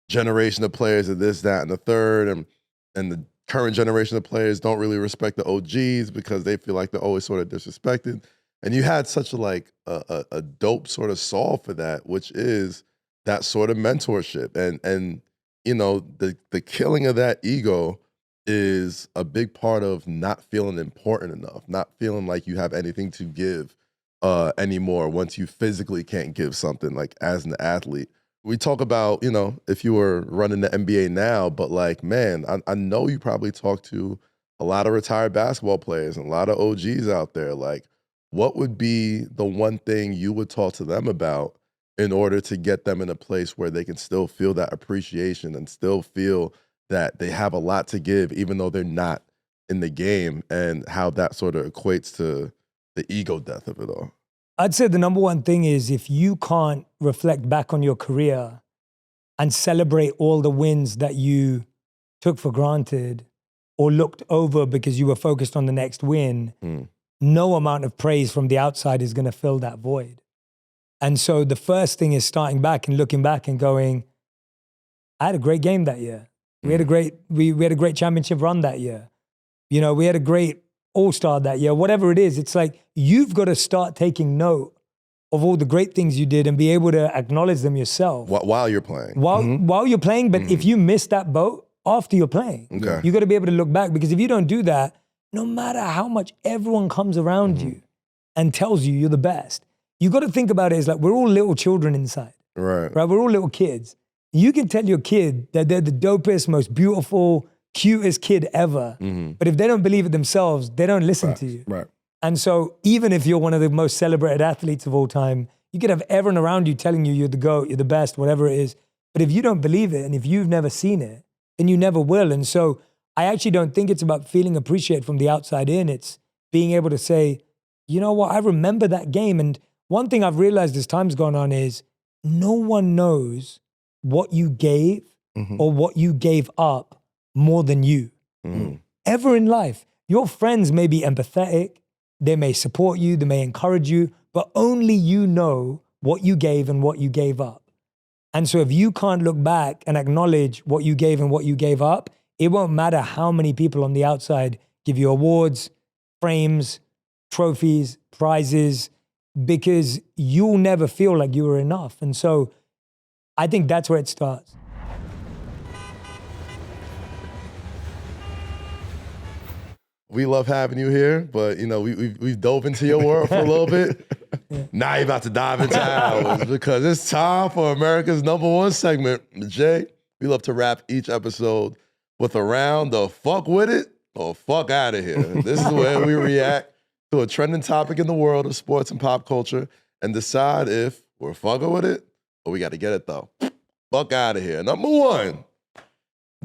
C: generation of players are this, that, and the third, and the current generation of players don't really respect the OGs because they feel like they're always sort of disrespected. And you had such a dope sort of solve for that, which is that sort of mentorship. And you know, the killing of that ego is a big part of not feeling important enough, not feeling like you have anything to give anymore once you physically can't give something, like as an athlete. We talk about, you know, if you were running the NBA now, but like, man, I know you probably talk to a lot of retired basketball players and a lot of OGs out there. Like, what would be the one thing you would talk to them about in order to get them in a place where they can still feel that appreciation and still feel that they have a lot to give, even though they're not in the game, and how that sort of equates to the ego death of it all?
A: I'd say the number one thing is, if you can't reflect back on your career and celebrate all the wins that you took for granted or looked over because you were focused on the next win, no amount of praise from the outside is going to fill that void. And so the first thing is starting back and looking back and going, I had a great game that year. We had a great we had a great championship run that year. You know, we had a great all-star that year. Whatever it is, it's like you've got to start taking note of all the great things you did and be able to acknowledge them yourself.
C: While you're playing.
A: While you're playing, but if you miss that boat after you're playing, you got to be able to look back, because if you don't do that, no matter how much everyone comes around you and tells you you're the best, you got to think about it as like, we're all little children inside. Right? We're all little kids. You can tell your kid that they're the dopest, most beautiful, cutest kid ever. But if they don't believe it themselves, they don't listen to you.
B: Right.
A: And so even if you're one of the most celebrated athletes of all time, you could have everyone around you telling you you're the GOAT, you're the best, whatever it is. But if you don't believe it and if you've never seen it, then you never will. And so I actually don't think it's about feeling appreciated from the outside in. It's being able to say, you know what, I remember that game. And one thing I've realized as time's gone on is no one knows what you gave or what you gave up more than you. Ever in life. Your friends may be empathetic, they may support you, they may encourage you, but only you know what you gave and what you gave up. And so if you can't look back and acknowledge what you gave and what you gave up, it won't matter how many people on the outside give you awards, frames, trophies, prizes, because you'll never feel like you were enough. And so I think that's where it starts.
C: We love having you here, but you know we've dove into your world for a little bit. Now you're about to dive into ours because it's time for America's #1 segment. Jay, we love to wrap each episode with a round of fuck with it or fuck out of here. This is where we react to a trending topic in the world of sports and pop culture and decide if we're fucking with it or we got to get it though. Fuck out of here. #1,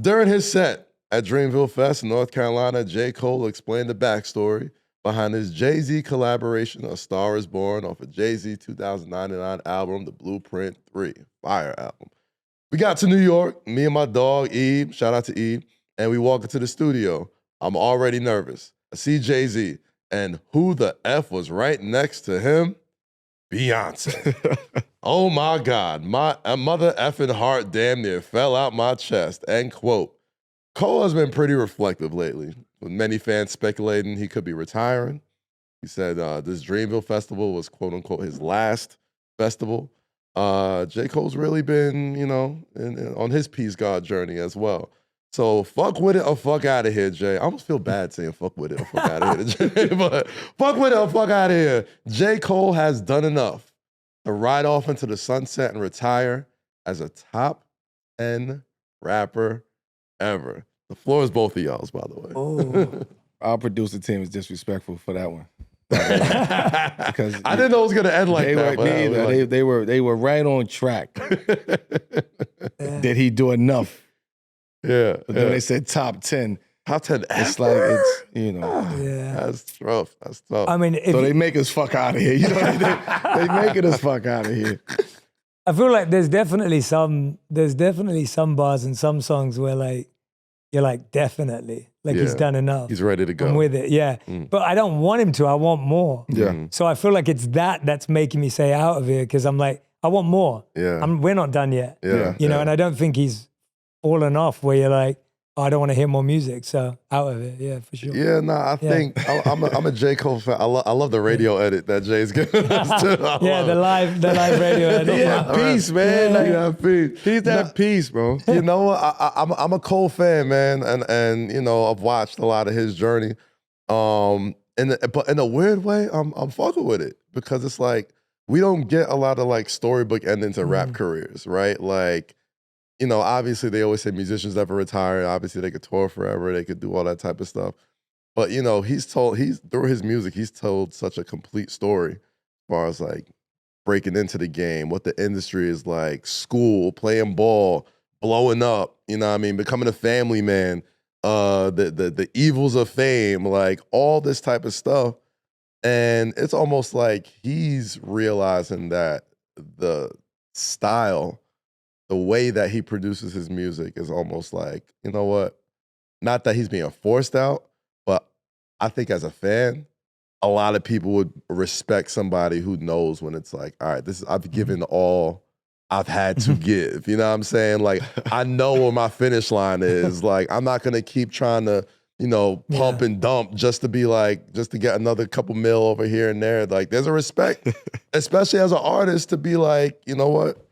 C: during his set at Dreamville Fest in North Carolina, J. Cole explained the backstory behind his Jay-Z collaboration, A Star Is Born, off of Jay-Z 2099 album, The Blueprint 3, fire album. We got to New York, me and my dog, Eve, shout out to Eve, and we walk into the studio. I'm already nervous. I see Jay-Z, and who the F was right next to him? Beyonce. Oh my God, my mother effing heart damn near fell out my chest, end quote. Cole has been pretty reflective lately, with many fans speculating he could be retiring. He said this Dreamville Festival was quote-unquote his last festival. J. Cole's really been, you know, on his Peace God journey as well. So fuck with it or fuck out of here, Jay. I almost feel bad saying fuck with it or fuck out of here, Jay, but fuck with it or fuck out of here. J. Cole has done enough to ride off into the sunset and retire as a top 10 rapper ever. The floor is both of y'all's, by the way.
A: Oh.
B: Our producer team is disrespectful for that one. Because
C: I didn't know it was gonna end like that.
B: They were right on track. Did he do enough?
C: Yeah.
B: But then they said top 10.
C: Top 10
B: It's like it's, you know.
A: Yeah.
C: That's tough. That's tough.
A: I mean,
B: So they make us fuck out of here. You know, they making us fuck out of here.
A: I feel like there's definitely some bars and some songs where like you're like definitely like he's done enough.
C: He's ready to go.
A: I'm with it, yeah. But I don't want him to. I want more.
B: Yeah.
A: So I feel like it's that's making me say out of here because I'm like I want more.
C: Yeah.
A: We're not done yet.
C: Yeah.
A: You know, and I don't think he's fallen off where you're like, oh, I don't want to hear more music. So out of it, yeah, for sure.
C: Yeah, I think I'm a J. Cole fan. I love the radio edit that Jay's giving us too.
A: The live radio edit.
B: Yeah, peace, man. Like,
C: yeah, peace.
B: He's that peace, bro.
C: You know what? I'm a Cole fan, man, and you know I've watched a lot of his journey. But in a weird way, I'm fucking with it because it's like we don't get a lot of like storybook endings to rap careers, right? Like, you know, obviously they always say musicians never retire. Obviously they could tour forever. They could do all that type of stuff. But, you know, through his music, he's told such a complete story as far as like breaking into the game, what the industry is like, school, playing ball, blowing up, you know what I mean, becoming a family man, the evils of fame, like all this type of stuff. And it's almost like he's realizing that the style, the way that he produces his music is almost like, you know what? Not that he's being forced out, but I think as a fan, a lot of people would respect somebody who knows when it's like, all right, I've given all I've had to give. You know what I'm saying? Like, I know where my finish line is. Like, I'm not gonna keep trying to, you know, pump and dump just to get another couple mil over here and there. Like, there's a respect, especially as an artist, to be like, you know what?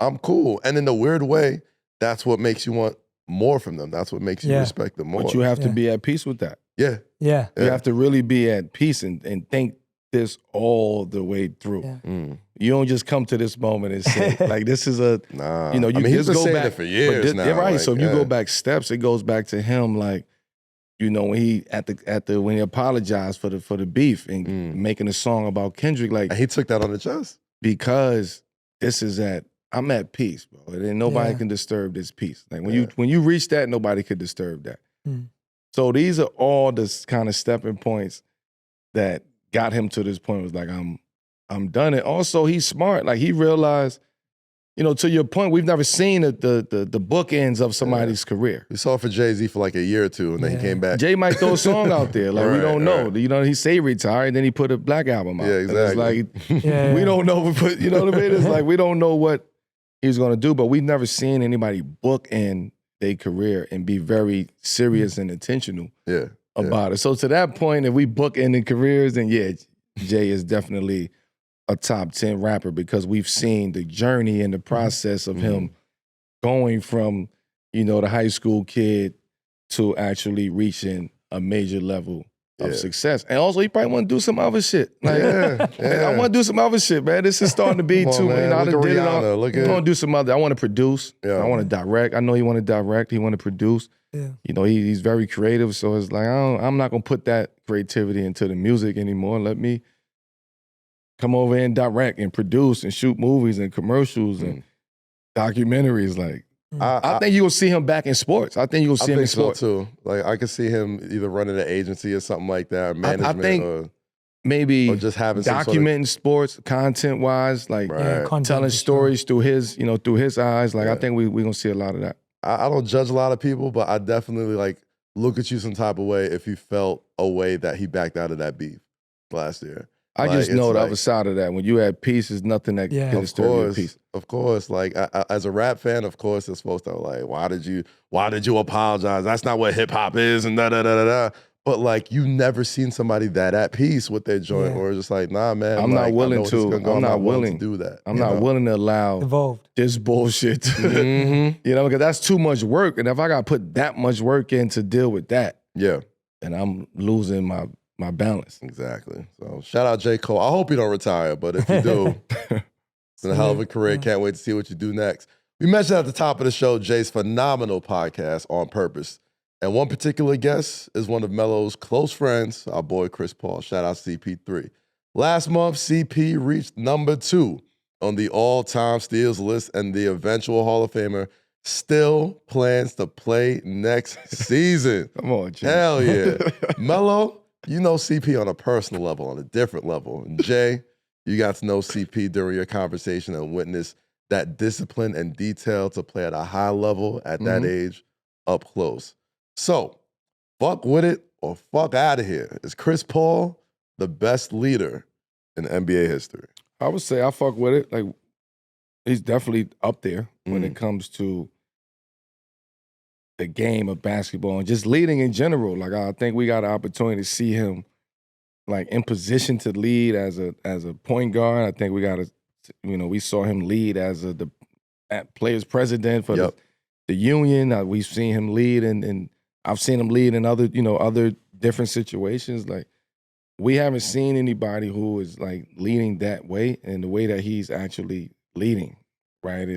C: I'm cool. And in a weird way, that's what makes you want more from them. That's what makes you respect them more.
B: But you have to be at peace with that.
A: Yeah.
B: You have to really be at peace and think this all the way through.
A: Yeah.
B: You don't just come to this moment and say, like, this is a, you know, you
C: he's
B: just
C: been
B: go
C: saying
B: back
C: it for years now.
B: Right.
C: Like,
B: so if you go back steps, it goes back to him, like, you know, when he when he apologized for the beef and making a song about Kendrick, like,
C: and he took that on the chest
B: because I'm at peace, bro. And nobody can disturb this peace. Like when you reach that, nobody could disturb that. So these are all the kind of stepping points that got him to this point. It was like, I'm I'm done. And also, he's smart. Like, he realized, you know, to your point, we've never seen the bookends of somebody's career.
C: We saw it for Jay-Z for like a year or two, and then he came back.
B: Jay might throw a song out there. Like, we don't know.
C: Right.
B: You know, he say retired, then he put a Black album out.
C: Yeah, exactly.
B: And it's like, we don't know. You know what I mean? It's like, we don't know what he's going to do, but we've never seen anybody bookend their career and be very serious and intentional about it. So to that point, if we bookend careers, then Jay is definitely a top 10 rapper because we've seen the journey and the process of him going from, you know, the high school kid to actually reaching a major level of success. And also, he probably want to do some other shit. Like, I want to do some other shit, man. This is starting to be too, you know, I done did it all. I want to do some other, I want to produce. I want to direct. I know he want to direct. He want to produce. You know, he's very creative. So it's like, I'm not going to put that creativity into the music anymore. Let me come over and direct and produce and shoot movies and commercials and documentaries. Like, I think you'll see him back in sports. I think you'll see him in sports
C: too. Like, I could see him either running an agency or something like that, or management.
B: I think maybe or just having documenting sports content wise, like telling stories through his, you know, through his eyes. Like, I think we're gonna see a lot of that.
C: I don't judge a lot of people, but I definitely like look at you some type of way if you felt a way that he backed out of that beef last year.
B: I just know the other side of that. When you have peace, there's nothing that can disturb your peace.
C: Of course, like as a rap fan, of course, it's supposed to like, why did you apologize? That's not what hip hop is, and da da da da da. But like, you never seen somebody that at peace with their joint, or just like, nah, man,
B: I'm not willing to. I'm not willing
C: to do that.
B: I'm not willing to allow this bullshit. You know, because that's too much work, and if I got to put that much work in to deal with that, and I'm losing my balance.
C: Exactly. So shout out J. Cole. I hope you don't retire, but if you do, it's a hell of a career. Can't wait to see what you do next. We mentioned at the top of the show Jay's phenomenal podcast, On Purpose. And one particular guest is one of Melo's close friends, our boy Chris Paul. Shout out CP3. Last month, CP reached number 2 on the all-time steals list, and the eventual Hall of Famer still plans to play next season.
B: Come on, Jay.
C: Hell yeah. Melo, you know CP on a personal level, on a different level. And Jay, you got to know CP during your conversation and witness that discipline and detail to play at a high level at that age up close. So, fuck with it or fuck out of here. Is Chris Paul the best leader in NBA history?
B: I would say I fuck with it. Like, he's definitely up there when it comes to the game of basketball and just leading in general. Like, I think we got an opportunity to see him like in position to lead as a point guard. I think we got we saw him lead as the players president for the union. We've seen him lead and I've seen him lead in other different situations. Like, we haven't seen anybody who is like leading that way and the way that he's actually leading, right?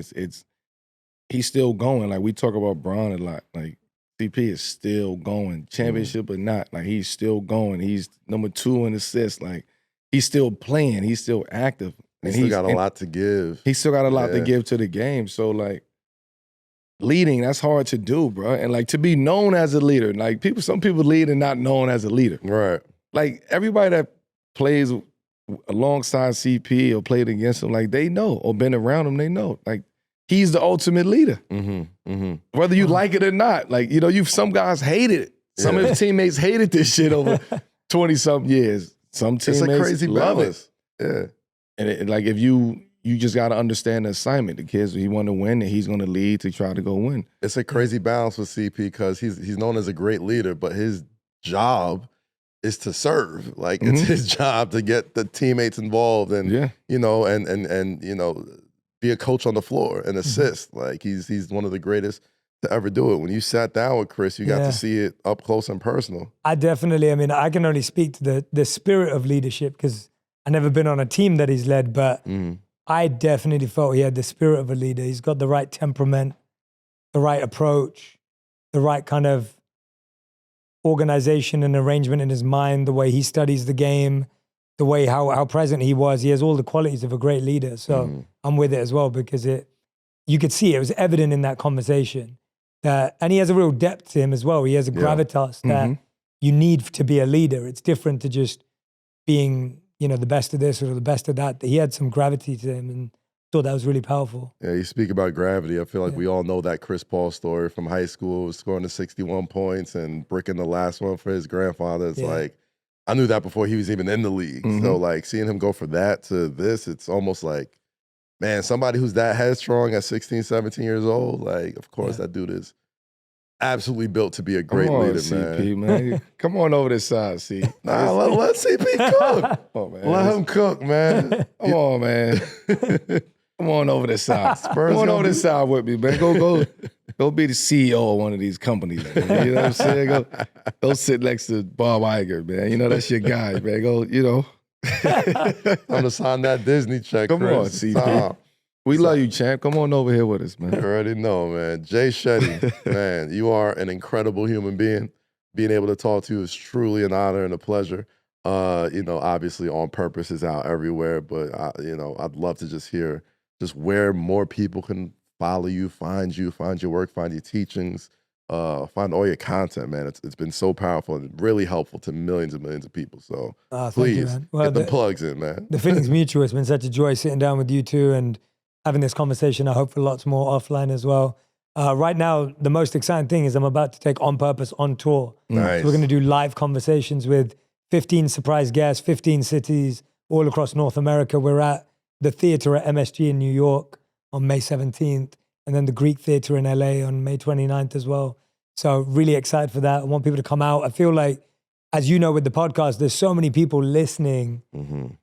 B: He's still going. Like, we talk about Bron a lot. Like, CP is still going. Championship or not, like, he's still going. He's number 2 in assists. Like, he's still playing. He's still active.
C: And he's got a lot to give.
B: He's still got a lot to give to the game. So, like, leading, that's hard to do, bro. And, like, to be known as a leader, like, some people lead and not known as a leader.
C: Right.
B: Like, everybody that plays alongside CP or played against him, like, they know, or been around him, they know. Like, he's the ultimate leader. Whether you like it or not. Like, you know, some guys hated it. Some of his teammates hated this shit over 20-something years. Some teammates
C: it's a crazy
B: love
C: balance.
B: it. And like, if you just got to understand the assignment. The kids, he want to win, and he's going to lead to try to go win.
C: It's a crazy balance with CP because he's known as a great leader, but his job is to serve. Like, it's his job to get the teammates involved and you know, and you know, be a coach on the floor and assist. Like, he's one of the greatest to ever do it. When you sat down with Chris, you got to see it up close and personal.
A: I mean, I can only speak to the spirit of leadership because I've never been on a team that he's led, but I definitely felt he had the spirit of a leader. He's got the right temperament, the right approach, the right kind of organization and arrangement in his mind, the way he studies the game, the way how present he was. He has all the qualities of a great leader. So I'm with it as well because you could see it was evident in that conversation and he has a real depth to him as well. He has a gravitas that you need to be a leader. It's different to just being you know, the best of this or the best of that. He had some gravity to him, and thought that was really powerful.
C: Yeah, you speak about gravity. I feel like we all know that Chris Paul story from high school, scoring the 61 points and bricking the last one for his grandfather. It's like, I knew that before he was even in the league. So like seeing him go from that to this, it's almost like, man, somebody who's that headstrong at 16, 17 years old, like, of course that dude is absolutely built to be a great leader,
B: CP, man. Come on over this side, C.
C: Nah, let CP cook.
B: Oh, man.
C: Let him cook, man.
B: Come on, man. Come on over this side. Come on over this side with me, man. Go be the CEO of one of these companies, man. You know what I'm saying? Go sit next to Bob Iger, man. You know, that's your guy, man. Go, you know.
C: I'm gonna sign that Disney check.
B: Come
C: Chris.
B: on, CP. We love you, champ. Come on over here with us, man.
C: You already know, man. Jay Shetty, man, you are an incredible human being. Being able to talk to you is truly an honor and a pleasure. You know, obviously On Purpose is out everywhere, but you know, I'd love to just hear just where more people can follow you, find your work, find your teachings, find all your content, man. It's been so powerful and really helpful to millions and millions of people. So please get the plugs in, man.
A: The feeling's mutual. It's been such a joy sitting down with you two and having this conversation. I hope for lots more offline as well. Right now, the most exciting thing is I'm about to take On Purpose on tour.
C: Nice.
A: So we're going to do live conversations with 15 surprise guests, 15 cities all across North America. We're at the theater at MSG in New York on May 17th, and then the Greek Theater in LA on May 29th as well. So really excited for that. I want people to come out. I feel like, as you know, with the podcast, there's so many people listening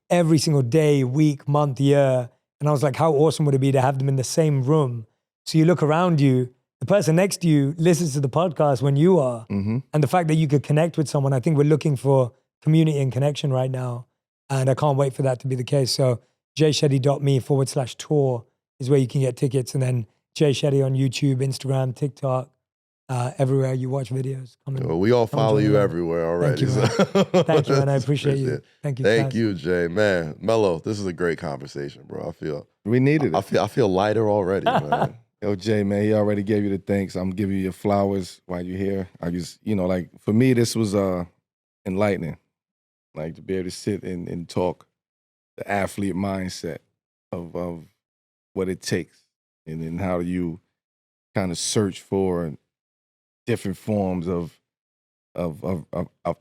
A: every single day, week, month, year. And I was like, how awesome would it be to have them in the same room? So you look around you, the person next to you listens to the podcast when you are. And the fact that you could connect with someone, I think we're looking for community and connection right now. And I can't wait for that to be the case. So jayshetty.me/tour is where you can get tickets. And then Jay Shetty on YouTube, Instagram, TikTok, everywhere you watch videos.
C: Well, we all follow you everywhere already.
A: Thank you, man. Thank you, man. I appreciate you. Thank you.
C: Thank you, Jay. Man, Melo, this is a great conversation, bro. I feel
B: we needed it.
C: I feel lighter already, man.
B: Yo, Jay, man, he already gave you the thanks. I'm giving you your flowers while you're here. I just, you know, like, for me, this was enlightening. Like, to be able to sit and talk the athlete mindset of what it takes and then how you kind of search for different forms of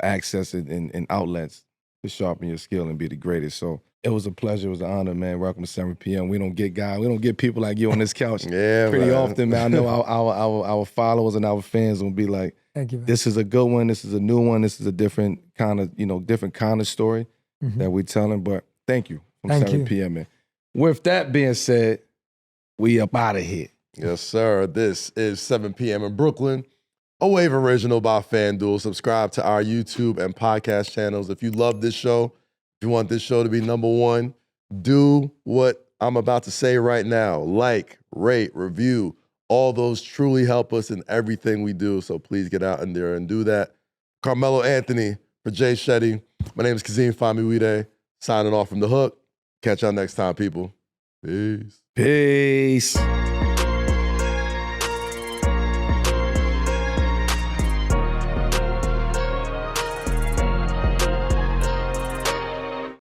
B: access and outlets to sharpen your skill and be the greatest. So it was a pleasure. It was an honor, man. Welcome to 7 p.m. We don't get people like you on this couch pretty often, man. I know our followers and our fans will be like,
A: thank you, man.
B: This is a good one. This is a new one. This is a different kind of story that we're telling. But thank you from 7 p.m. man. With that being said, we up out of here.
C: Yes, sir. This is 7 p.m. in Brooklyn. A Wave original by FanDuel. Subscribe to our YouTube and podcast channels. If you love this show, if you want this show to be #1, do what I'm about to say right now. Like, rate, review. All those truly help us in everything we do. So please get out in there and do that. Carmelo Anthony for Jay Shetty. My name is Kazim Famiwide. Signing off from The Hook. Catch y'all next time, people. Peace.
B: Peace.